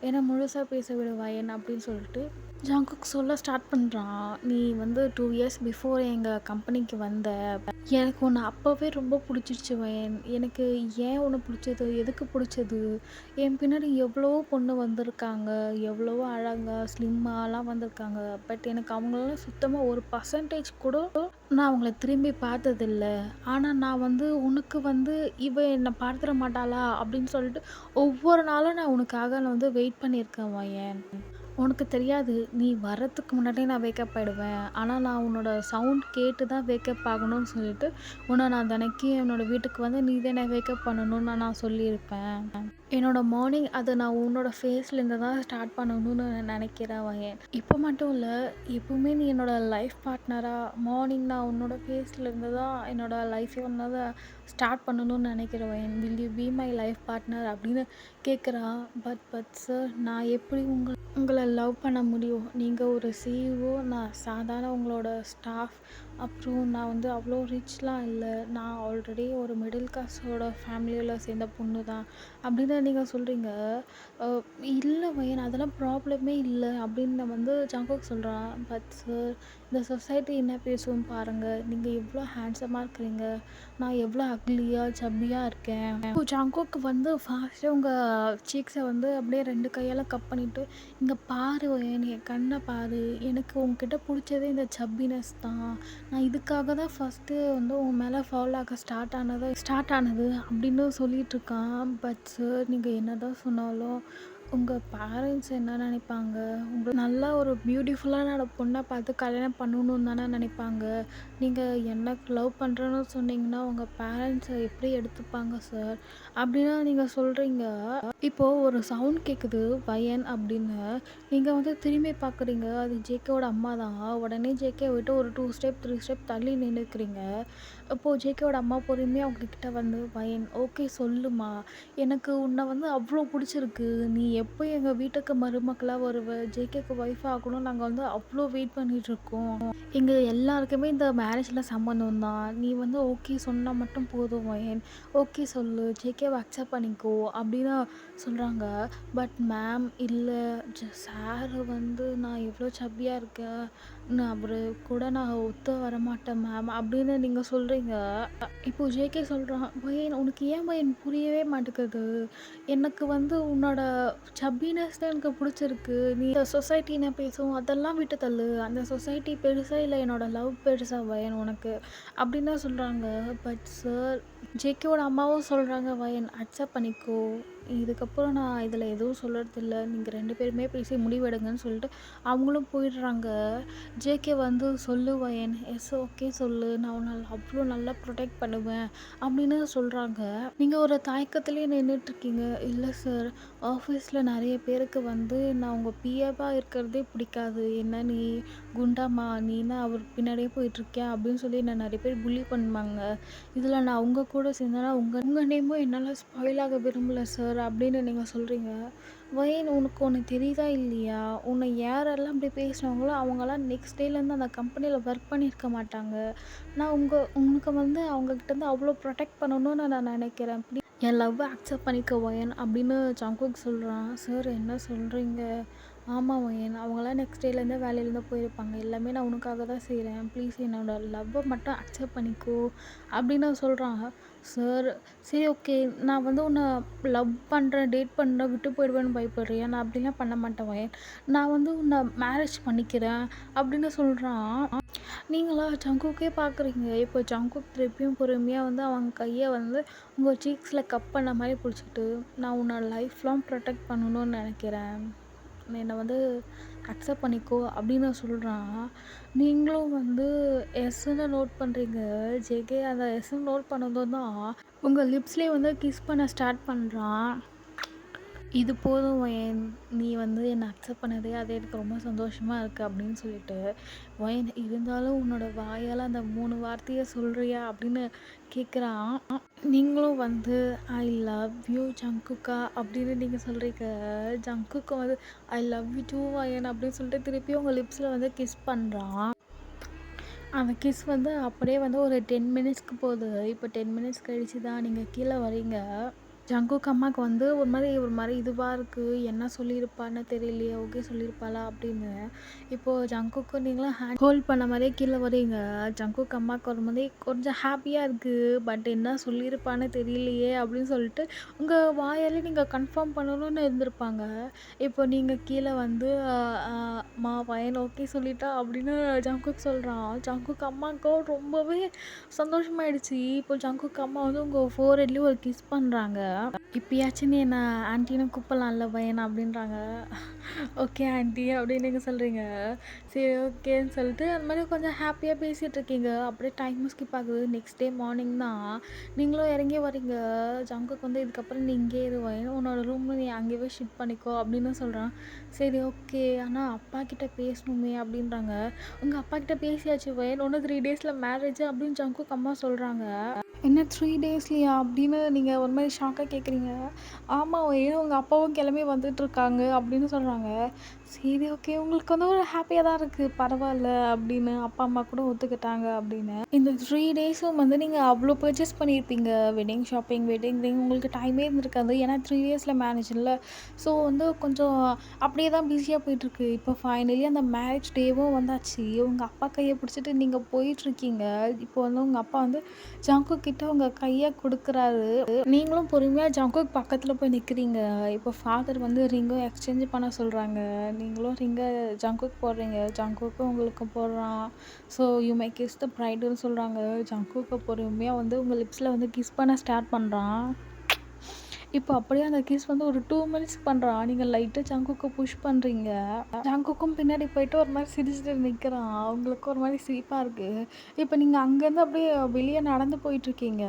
"என்ன முழுசா பேச விடு வயன்" அப்படின்னு சொல்லிட்டு ஜங்குக் சொல்ல ஸ்டார்ட் பண்றான். "நீ வந்து 2 இயர்ஸ் பிஃபோர் எங்க கம்பெனிக்கு வந்த. எனக்கு உன்ன அப்பவே ரொம்ப புடிச்சிருச்சு வயன். எனக்கு ஏன் உன்ன புடிச்சது? எதுக்கு புடிச்சது? என் பின்னாடி எவ்வளவோ பொண்ணு வந்திருக்காங்க. எவ்வளவோ அழகா, ஸ்லிம்மாலாம் வந்திருக்காங்க. பட் எனக்கு அவங்களலாம் சுத்தமா ஒரு பர்சன்டேஜ் கூட நான் அவங்கள திரும்பி பார்த்ததில்ல. ஆனா நான் வந்து உனக்கு வந்து இவ என்ன பார்த்துற மாட்டாளா? அப்படின்னு சொல்லிட்டு ஒவ்வொரு நாளும் நான் உனக்காக நான் வந்து வெயிட் பண்ணியிருக்கேன் வயன். உனக்கு தெரியாது. நீ வர்றதுக்கு முன்னாடியே நான் வேக்கப் ஆயிடுவேன். ஆனா, நான் உன்னோட சவுண்ட் கேட்டு தான் வேக்கப் ஆகணும்னு சொல்லிட்டு, உன்ன நான் தெனைக்கும் என்னோட வீட்டுக்கு வந்து நீ தான் என்ன வேக்கப் பண்ணணும்னு நான் சொல்லியிருப்பேன். என்னோட மார்னிங் அத நான் உன்னோட ஃபேஸ்லேருந்து தான் ஸ்டார்ட் பண்ணணும்னு நெனைக்கிறேன் வயன். இப்போ மட்டும் இல்ல, எப்பவுமே நீ என்னோட லைஃப் பார்ட்னரா மார்னிங் நான் உன்னோட ஃபேஸ்லேருந்து தான் என்னோட லைஃபே ஒன்னோட ஸ்டார்ட் பண்ணணும்னு நெனைக்கிறேன் வயன். Will you be my life partner அப்படின்னு கேட்குறான். பட் சார் நான் எப்படி உங்கள லவ் பண்ண முடியும்? நீங்க ஒரு சிஇஓ, நான் சாதாரண உங்களோட ஸ்டாஃப். அப்புறம் நான் வந்து அவ்வளோ ரிச்லாம் இல்ல. நான் ஆல்ரெடி ஒரு மிடில் கிளாஸோட ஃபேமிலியில சேர்ந்த பொண்ணு தான். அப்படின்னு நீங்க சொல்றீங்க. அ இல்ல வயன் அதெல்லாம் ப்ராப்ளமே இல்ல அப்படின்னு வந்து ஜங்குக் சொல்றான். பட் சார் இந்த சொசைட்டி என்ன பேசும் பாருங்க. நீங்க எவ்வளோ ஹேண்ட்ஸமா இருக்கிறீங்க. நான் எவ்வளோ அக்லியா, சப்பியா இருக்கேன். இப்போ ஜங்குக் வந்து ஃபாஸ்ட்டா உங்க சீக்ஸ வந்து அப்படியே 2 கையால கப் பண்ணிட்டு, "இங்க பாரு வயன், என் கண்ண பாரு. எனக்கு உன்கிட்ட புடிச்சதே இந்த சப்பினஸ் தான். நான் இதுக்காக தான் ஃபர்ஸ்ட்டு வந்து உன் மேல ஃபால் ஆக ஸ்டார்ட் ஆனது" அப்படின்னு சொல்லிட்டுருக்கான். பட் சார் நீங்க என்னதான் சொன்னாலும், உங்க பேரண்ட்ஸ் என்ன நெனைப்பாங்க? நல்லா ஒரு பியூட்டிஃபுல்லான பொண்ண பார்த்து கல்யாணம் பண்ணணும்னு தானே நெனைப்பாங்க. நீங்க என்ன லவ் பண்றேன்னு சொன்னீங்கன்னா, உங்க பேரண்ட்ஸ எப்படி எடுத்துப்பாங்க சார்? அப்படின்னு நீங்க சொல்றீங்க. இப்போ ஒரு சவுண்ட் கேட்குது வயன் அப்படின்னு. நீங்க வந்து திரும்பி பார்க்குறீங்க. அது ஜேகேவோட அம்மா தான். உடனே ஜேகே விட்டு ஒரு 2 ஸ்டெப், 3 ஸ்டெப் தள்ளி நின்னுக்கிறீங்க. அப்போ ஜேகேவோட அம்மா பொறுமையா உங்ககிட்ட வந்து, "வயன் ஓகே சொல்லுமா. எனக்கு உன்ன வந்து அவ்ளோ புடிச்சிருக்கு. நீ எப்போ எங்க வீட்டுக்கு மருமகளா வருவ? ஜேகேக்கு ஒய்ஃப் ஆகணும்னு நாங்க வந்து அவ்ளோ வெயிட் பண்ணிட்டுருக்கோம். எங்க எல்லாருக்குமே இந்த மேரேஜ்ல சம்மந்தம் தான். நீ வந்து ஓகே சொன்னா மட்டும் போதும் வயன். ஓகே சொல்லு. ஜேகேவ அக்செப்ட் பண்ணிக்கோ" அப்படின்னு சொல்றாங்க. பட் மேம் இல்ல சார் வந்து நான் எவ்வளோ சப்பியா இருக்கேன். நான் அவரு கூட நான் ஒத்து வரமாட்டேன் மேம் அப்படின்னு நீங்க சொல்றீங்க. இப்போ ஜேகே சொல்றான், "வயன் உனக்கு ஏன் வயன் புரியவே மாட்டேங்குது? எனக்கு வந்து உன்னோட சப்பினஸ் தான் எனக்கு புடிச்சிருக்கு. நீ இந்த சொசைட்டி என்ன பேசும் அதெல்லாம் விட்டு தள்ளு. அந்த சொசைட்டி பெருசா இல்ல என்னோட லவ் பெருசா வயன் உனக்கு" அப்படின்னு தான் சொல்றாங்க. பட் சார் ஜேகேவோட அம்மாவும் சொல்றாங்க, "வயன் அக்செப்ட் பண்ணிக்கோ. இதுக்கப்புறம் நான் இதில எதுவும் சொல்றதில்ல. நீங்க 2 பேருமே பேசி முடிவெடுங்கன்னு" சொல்லிட்டு அவங்களும் போயிடுறாங்க. ஜேகே வந்து "சொல்லு வயன். எஸ் ஓகே சொல்லு. நான் உன்ன அவ்ளோ நல்லா ப்ரொடெக்ட் பண்ணுவேன்" அப்படின்னு சொல்றாங்க. நீங்க ஒரு தயக்கத்திலேயே நின்னுட்டுருக்கீங்க. "இல்ல சார், ஆஃபீஸ்ல நெறைய பேருக்கு வந்து நான் உங்க பிஏவா இருக்கிறதே பிடிக்காது. என்ன நீ குண்டாம்மா, நீ என்ன அவர் பின்னாடியே போயிட்டுருக்கியா?" அப்படின்னு சொல்லி என்ன நெறைய பேர் புல்லி பண்ணுவாங்க. இதில நான் உங்க கூட சேர்ந்தேன்னா உங்க உங்க நேமும் என்னால ஸ்பாயில் ஆக விரும்பல சார் அப்படின்னு நீங்க சொல்றீங்க. வயன் உனக்கு ஒண்ணு தெரியுதா இல்லையா? உன்னை யாரெல்லாம் இப்படி பேசினாங்களோ அவங்கலாம் நெக்ஸ்ட் டேலேருந்து அந்த கம்பெனியில ஒர்க் பண்ணியிருக்க மாட்டாங்க. நான் உனக்கு வந்து அவங்ககிட்டேருந்து அவ்வளோ ப்ரொடெக்ட் பண்ணணும்னு நான் நினைக்கிறேன். என் லவ்வ அக்செப்ட் பண்ணிக்க ஒயன் அப்படின்னு ஜங்குக் சொல்றான். சார் என்ன சொல்றீங்க? ஆமா ஒயன். அவங்கலாம் நெக்ஸ்ட் டேலேருந்தே வேலையிலேருந்து போயிருப்பாங்க. எல்லாமே நான் உனக்காக தான் செய்றேன். ப்ளீஸ் என்னோட லவ்வ மட்டும் அக்செப்ட் பண்ணிக்கோ அப்படின்னு சொல்றான். சார் சரி ஓகே. நான் வந்து உன்ன லவ் பண்றேன், டேட் பண்றேன், விட்டு போயிடுவேன்னு பயப்படுறியா? நான் அப்படிலாம் பண்ண மாட்டேன் ஒயன். நான் வந்து உன்ன மேரேஜ் பண்ணிக்கிறேன் அப்படின்னு சொல்றான். நீங்களா ஜங்குக்கே பார்க்குறீங்க. இப்போ ஜங்குக் திருப்பியும் பொறுமையா வந்து அவங்க கைய வந்து உங்க சீக்ஸ்ல கப் பண்ண மாரி புடிச்சுக்கிட்டு, "நான் உன்ன லைஃப் லாங் ப்ரொடெக்ட் பண்ணணும்னு நெனைக்கிறேன். என்ன வந்து அக்செப்ட் பண்ணிக்கோ" அப்படின்னு சொல்றான். நீங்களும் வந்து எஸ்ன்னு நோட் பண்றீங்க. ஜேகே அந்த எஸ்ன்னு நோட் பண்ணதும் தான் உங்க லிப்ஸ்லயே வந்து கிஸ் பண்ண ஸ்டார்ட் பண்றான். "இது போதும் வயன். நீ வந்து என்ன அக்செப்ட் பண்ணதே அது எனக்கு ரொம்ப சந்தோஷமா இருக்கு" அப்படின்னு சொல்லிட்டு, "வயன் இருந்தாலும் உன்னோட வாயால அந்த 3 வார்த்தைய சொல்றியா?" அப்படின்னு கேட்குறான். நீங்களும் வந்து "ஐ லவ் யூ ஜங்குக்கா" அப்படின்னு நீங்க சொல்றீங்க. ஜங்குக்கும் வந்து "ஐ லவ் யூ டூ வயன்" அப்படின்னு சொல்லிட்டு திருப்பியும் உங்க லிப்ஸ்ல வந்து கிஸ் பண்றான். அந்த கிஸ் வந்து அப்படியே வந்து ஒரு 10 மினிட்ஸ்க்கு போகுது. இப்போ 10 மினிட்ஸ் கழிச்சு தான் நீங்க கீழ வரீங்க. ஜங்குக் அம்மாவுக்கு வந்து ஒரு மாரி இதுவா இருக்கு. என்ன சொல்லியிருப்பான்னு தெரியலையே! ஓகே சொல்லியிருப்பாளா? அப்படின்னு. இப்போ ஜங்குக்கும் நீங்களும் ஹேண்ட் ஹோல்ட் பண்ண மாரியே கீழ வரீங்க. ஜங்குக் அம்மாவுக்கு ஒரு மாரி கொஞ்சம் ஹாப்பியா இருக்கு. பட் என்ன சொல்லியிருப்பான்னு தெரியலையே! அப்படின்னு சொல்லிட்டு உங்க வாயாலே நீங்க கன்ஃபார்ம் பண்ணணும்னு இருந்திருப்பாங்க. இப்போ நீங்க கீழ வந்து "மா பையன் ஓகே சொல்லிட்டா" அப்படின்னு ஜங்குக் சொல்றான். ஜங்குக் அம்மாவுக்கும் ரொம்பவே சந்தோஷமாயிடுச்சு. இப்போ ஜங்குக் அம்மா வந்து உங்க ஃபோர்ஹெட்லயும் ஒரு கிஸ் பண்றாங்க. "இப்பயாச்சும் நீ என்ன ஆன்ட்டின்னு கூப்பிடலாம்ல பையனா" அப்படின்றாங்க. "ஓகே ஆன்ட்டி" அப்படின்னு நீங்க சொல்றீங்க. சரி ஓகேன்னு சொல்லிட்டு அந்த மாரி கொஞ்சம் ஹாப்பியா பேசிட்டுருக்கீங்க. அப்படியே டைமும் ஸ்கிப் ஆகுது. நெக்ஸ்ட் டே மார்னிங் தான் நீங்களும் இறங்கி வரீங்க. ஜங்குக்கு வந்து "இதுக்கப்புறம் நீ இங்கேயே இரு வயன். உன்னோட ரூம் நீ அங்கேயே ஷிஃப்ட் பண்ணிக்கோ" அப்படின்னு சொல்றான். சரி ஓகே. ஆனா அப்பா கிட்ட பேசணுமே அப்படின்றாங்க. "உங்க அப்பா கிட்ட பேசியாச்சு வயன். இன்னும் 3 டேஸ்ல மேரேஜ்" அப்படின்னு ஜங்குக்கு அம்மா சொல்றாங்க. "என்ன 3 டேஸ்லயா?" அப்படின்னு நீங்க ஒரு மாரி ஷாக்கா கேட்குறீங்க. "ஆமா வயன். உங்க அப்பாவும் கிளம்பி வந்துட்டுருக்காங்க" அப்படின்னு சொல்றாங்க. சரி ஓகே. உங்களுக்கு வந்து ஒரு ஹாப்பியா தான் இருக்கு. பரவால்ல அப்படின்னு அப்பா, அம்மா கூட ஒத்துக்கிட்டாங்க அப்படின்னு. இந்த 3 டேஸும் வந்து நீங்க அவ்ளோ பர்ச்சேஸ் பண்ணியிருப்பீங்க. வெட்டிங் ஷாப்பிங், வெட்டிங் ரிங் உங்களுக்கு டைமே இருந்திருக்காது. ஏன்னா 3 டேஸ்ல மேரேஜ்ல. ஸோ வந்து கொஞ்சம் அப்படியே தான் பிஸியா போயிட்டுருக்கு. இப்போ ஃபைனலி அந்த மேரேஜ் டேவும் வந்தாச்சு. உங்க அப்பா கைய பிடிச்சிட்டு நீங்க போயிட்டுருக்கீங்க. இப்போ வந்து உங்க அப்பா வந்து ஜங்குக் கிட்ட உங்க கைய குடுக்குறாரு. நீங்களும் பொறுமையா ஜங்குக் பக்கத்துல போய் நிக்கிறீங்க. இப்போ ஃபாதர் வந்து ரிங்கும் எக்ஸ்சேஞ்ச் பண்ண சொல்றாங்க. நீங்களும் ரிங்க ஜங்குக் போடுறீங்க. ஜங்குக்கும் உங்களுக்கும் போடுறான். ஸோ யூ மே கிஸ் த பிரைடுன்னு சொல்றாங்க. ஜங்குக்க பொறுமையா வந்து உங்க லிப்ஸ்ல வந்து கிஸ் பண்ண ஸ்டார்ட் பண்றான். இப்போ அப்படியே அந்த கிஸ் வந்து ஒரு 2 மினிட்ஸ் பண்றான். நீங்க லைட்டா ஜங்குக்க புஷ் பண்றீங்க. ஜங்குக்கும் பின்னாடி போயிட்டு ஒரு மாரி சிரிச்சுட்டு நிக்கிறான். உங்களுக்கு ஒரு மாரி சிரிப்பா இருக்கு. இப்போ நீங்க அங்கேருந்து அப்படியே வெளிய நடந்து போயிட்டுருக்கீங்க.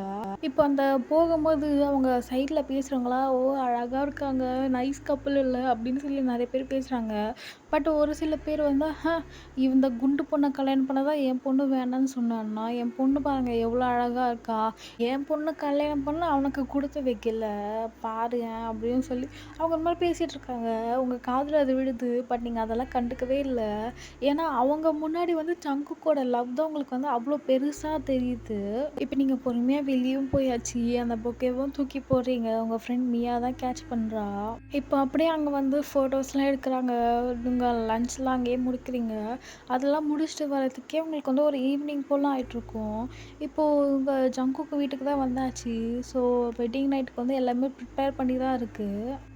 இப்போ அந்த போகும்போது அவங்க சைட்ல பேசுறவங்களா, "ஓ! அழகா இருக்காங்க. நைஸ் கப்புள் இல்ல" அப்படின்னு சொல்லி நெறைய பேர் பேசுறாங்க. பட் ஒரு சில பேர் வந்து, இந்த குண்டு பொண்ண கல்யாணம் பண்ண தான் என் பொண்ணு வேணான்னு சொன்னான்னா, என் பொண்ணு பாருங்க எவ்வளோ அழகா இருக்கா. என் பொண்ணு கல்யாணம் பண்ண அவனுக்கு குடுத்து வைக்கல. பாரேன்" அப்படின்னு சொல்லி அவங்க ஒரு மாரி பேசிட்டு இருக்காங்க. உங்க காதுல அது விழுது. பட் நீங்க அதெல்லாம் கண்டுக்கவே இல்ல. ஏன்னா அவங்க முன்னாடி வந்து ஜங்குக்கோட லவ் தான் உங்களுக்கு வந்து அவ்ளோ பெருசா தெரியுது. இப்ப நீங்க பொறுமையா வெளியவும் போயாச்சு. அந்த பொக்கேவும் தூக்கி போடுறீங்க. உங்க ஃப்ரெண்ட் மியா தான் கேட்ச் பண்றா. இப்போ அப்படியே அங்க வந்து ஃபோட்டோஸ்லாம் எடுக்குறாங்க. நீங்க லஞ்ச்லாம் அங்கேயே முடிக்கிறீங்க. அதெல்லாம் முடிச்சுட்டு வரதுக்கே உங்களுக்கு வந்து ஒரு ஈவினிங் போல ஆயிட்டுருக்கும். இப்போ உங்க ஜங்குக்கு வீட்டுக்கு தான் வந்தாச்சு. ஸோ வெட்டிங் நைட்டுக்கு வந்து எல்லாமே ப்ரிப்பேர் பண்ணி தான் இருக்கு.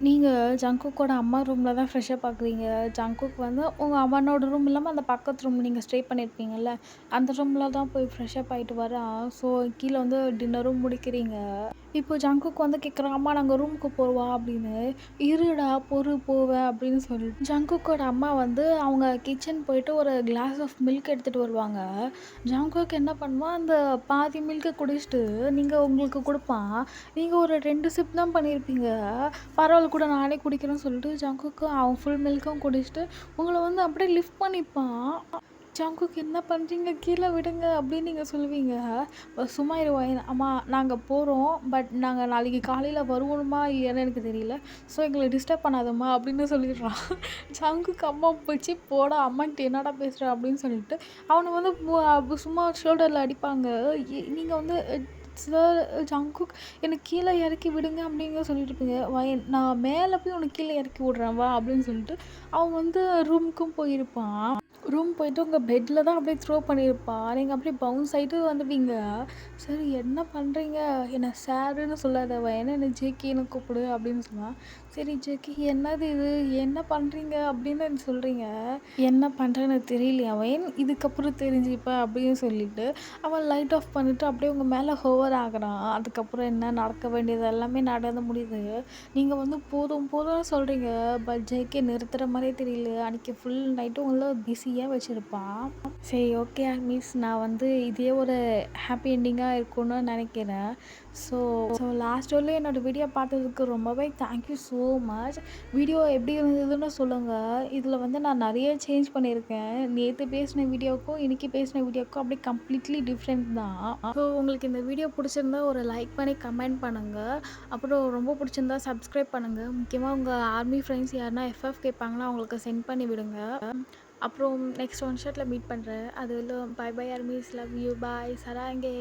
நீங்க ஜங்குக்கோட அம்மா ரூம்ல தான் ஃப்ரெஷ்ஷப் ஆகுறீங்க. ஜங்குக் வந்து உங்க அவனோட ரூம் இல்லாம அந்த பக்கத்து ரூம் நீங்க ஸ்டே பண்ணியிருப்பீங்கல்ல, அந்த ரூம்ல தான் போய் ஃப்ரெஷ்ஷப் ஆயிட்டு வரான். ஸோ கீழ வந்து டின்னரும் முடிக்கிறீங்க. இப்போ ஜங்குக் வந்து கேட்குறான், "அம்மா நாங்க ரூமுக்கு போவா" அப்படின்னு. "இருடா போவேன்" அப்படின்னு சொல்லிட்டு ஜங்குக்கோட அம்மா வந்து அவங்க கிச்சன் போயிட்டு ஒரு கிளாஸ் ஆஃப் மில்க் எடுத்துட்டு வருவாங்க. ஜங்குக் என்ன பண்ணுவான், அந்த பாதி மில்க்க குடிச்சிட்டு உங்களுக்கு குடுப்பான். நீங்க ஒரு 2 சிப் தான் பண்ணியிருப்பீங்க. "பரவால்ல குடு நானே குடிக்கிறேன்னு" சொல்லிட்டு ஜங்குக்கு அவன் ஃபுல் மில்க்கும் குடிச்சிட்டு உங்கள வந்து அப்படியே லிஃப்ட் பண்ணிப்பான். ஜங்குக் "என்ன பண்றீங்க? கீழ விடுங்க" அப்படின்னு நீங்க சொல்லுவீங்க. "சும்மா இரு ஒயன். அம்மா நாங்க போறோம். பட் நாங்க நாளைக்கு காலையில வருவோமா இல்லையான்னு எனக்கு தெரியல. ஸோ எங்கள டிஸ்டர்ப் பண்ணாதம்மா" அப்படின்னு சொல்லிடுறான். ஜங்குக் அம்மா "ச்சீ போடா அம்மாகிட்ட என்னடா பேசுற" அப்படின்னு சொல்லிட்டு அவன வந்து சும்மா ஷோல்டர்ல அடிப்பாங்க. நீங்க வந்து "சார் ஜங்குக் என்ன கீழ இறக்கி விடுங்க" அப்படிங்க சொல்லிட்டு இருப்பீங்க. "வயன் நான் மேல போய் உன்ன கீழ இறக்கி விடுறேன் வா" அப்படின்னு சொல்லிட்டு அவன் வந்து ரூமுக்கும் போயிருப்பான். ரூம் போயிட்டு உங்க பெட்ல தான் அப்படியே த்ரோ பண்ணியிருப்பா. நீங்க அப்படியே பவுன்ஸ் ஆயிட்டு வந்துட்டீங்க. சரி என்ன பண்றீங்க? என்ன சாருன்னு சொல்லாத. வேணா என்ன ஜேகேன்னு கூப்பிடு அப்படின்னு சொன்னா. சரி ஜேகே என்னது இது? என்ன பண்றீங்க? அப்படின்னு சொல்றீங்க. என்ன பண்றேன்னு தெரியலையாவேன். இதுக்கப்புறம் தெரிஞ்சுப்ப அப்படின்னு சொல்லிட்டு, அவன் லைட் ஆஃப் பண்ணிட்டு அப்படியே உங்க மேல ஹோவர் ஆகுறான். அதுக்கப்புறம் என்ன நடக்க வேண்டியது எல்லாமே நடந்து முடியுது. நீங்க வந்து போதும் போதும்னு சொல்றீங்க. பட் ஜேகே நிறுத்துற மாரியே தெரியல. அன்னைக்கு ஃபுல் நைட்டும் உங்கள பிஸியா வச்சிருப்பான். சரி ஓகே மிஸ் நான் வந்து இதே ஒரு ஹாப்பி எண்டிங்கா இருக்கும்னு நெனைக்கிறேன். ஸோ ஸோ லாஸ்ட் வரையிலும் என்னோட வீடியோ பார்த்ததுக்கு ரொம்பவே thank you so much. Video எப்படி இருந்ததுன்னு சொல்லுங்க. இதில வந்து நான் நெறைய சேஞ்ச் பண்ணியிருக்கேன். நேத்து பேசின வீடியோக்கும், இன்னைக்கு பேசின வீடியோக்கும் அப்படியே கம்ப்ளீட்லி டிஃப்ரெண்ட் தான். ஸோ உங்களுக்கு இந்த வீடியோ புடிச்சிருந்தா ஒரு லைக் பண்ணி கமெண்ட் பண்ணுங்க. அப்புறம் ரொம்ப பிடிச்சிருந்தா சப்ஸ்கிரைப் பண்ணுங்க. முக்கியமா உங்க ஆர்மி ஃப்ரெண்ட்ஸ் யாருனா எஃப்எஃப் கேட்பாங்கன்னா அவங்களுக்கு சென்ட் பண்ணி விடுங்க. அப்புறம் நெக்ஸ்ட் ஒன் ஷாட்ல மீட் பண்றேன். அதுவரையிலும் bye bye armies. Love you. Bye. சராங்கே.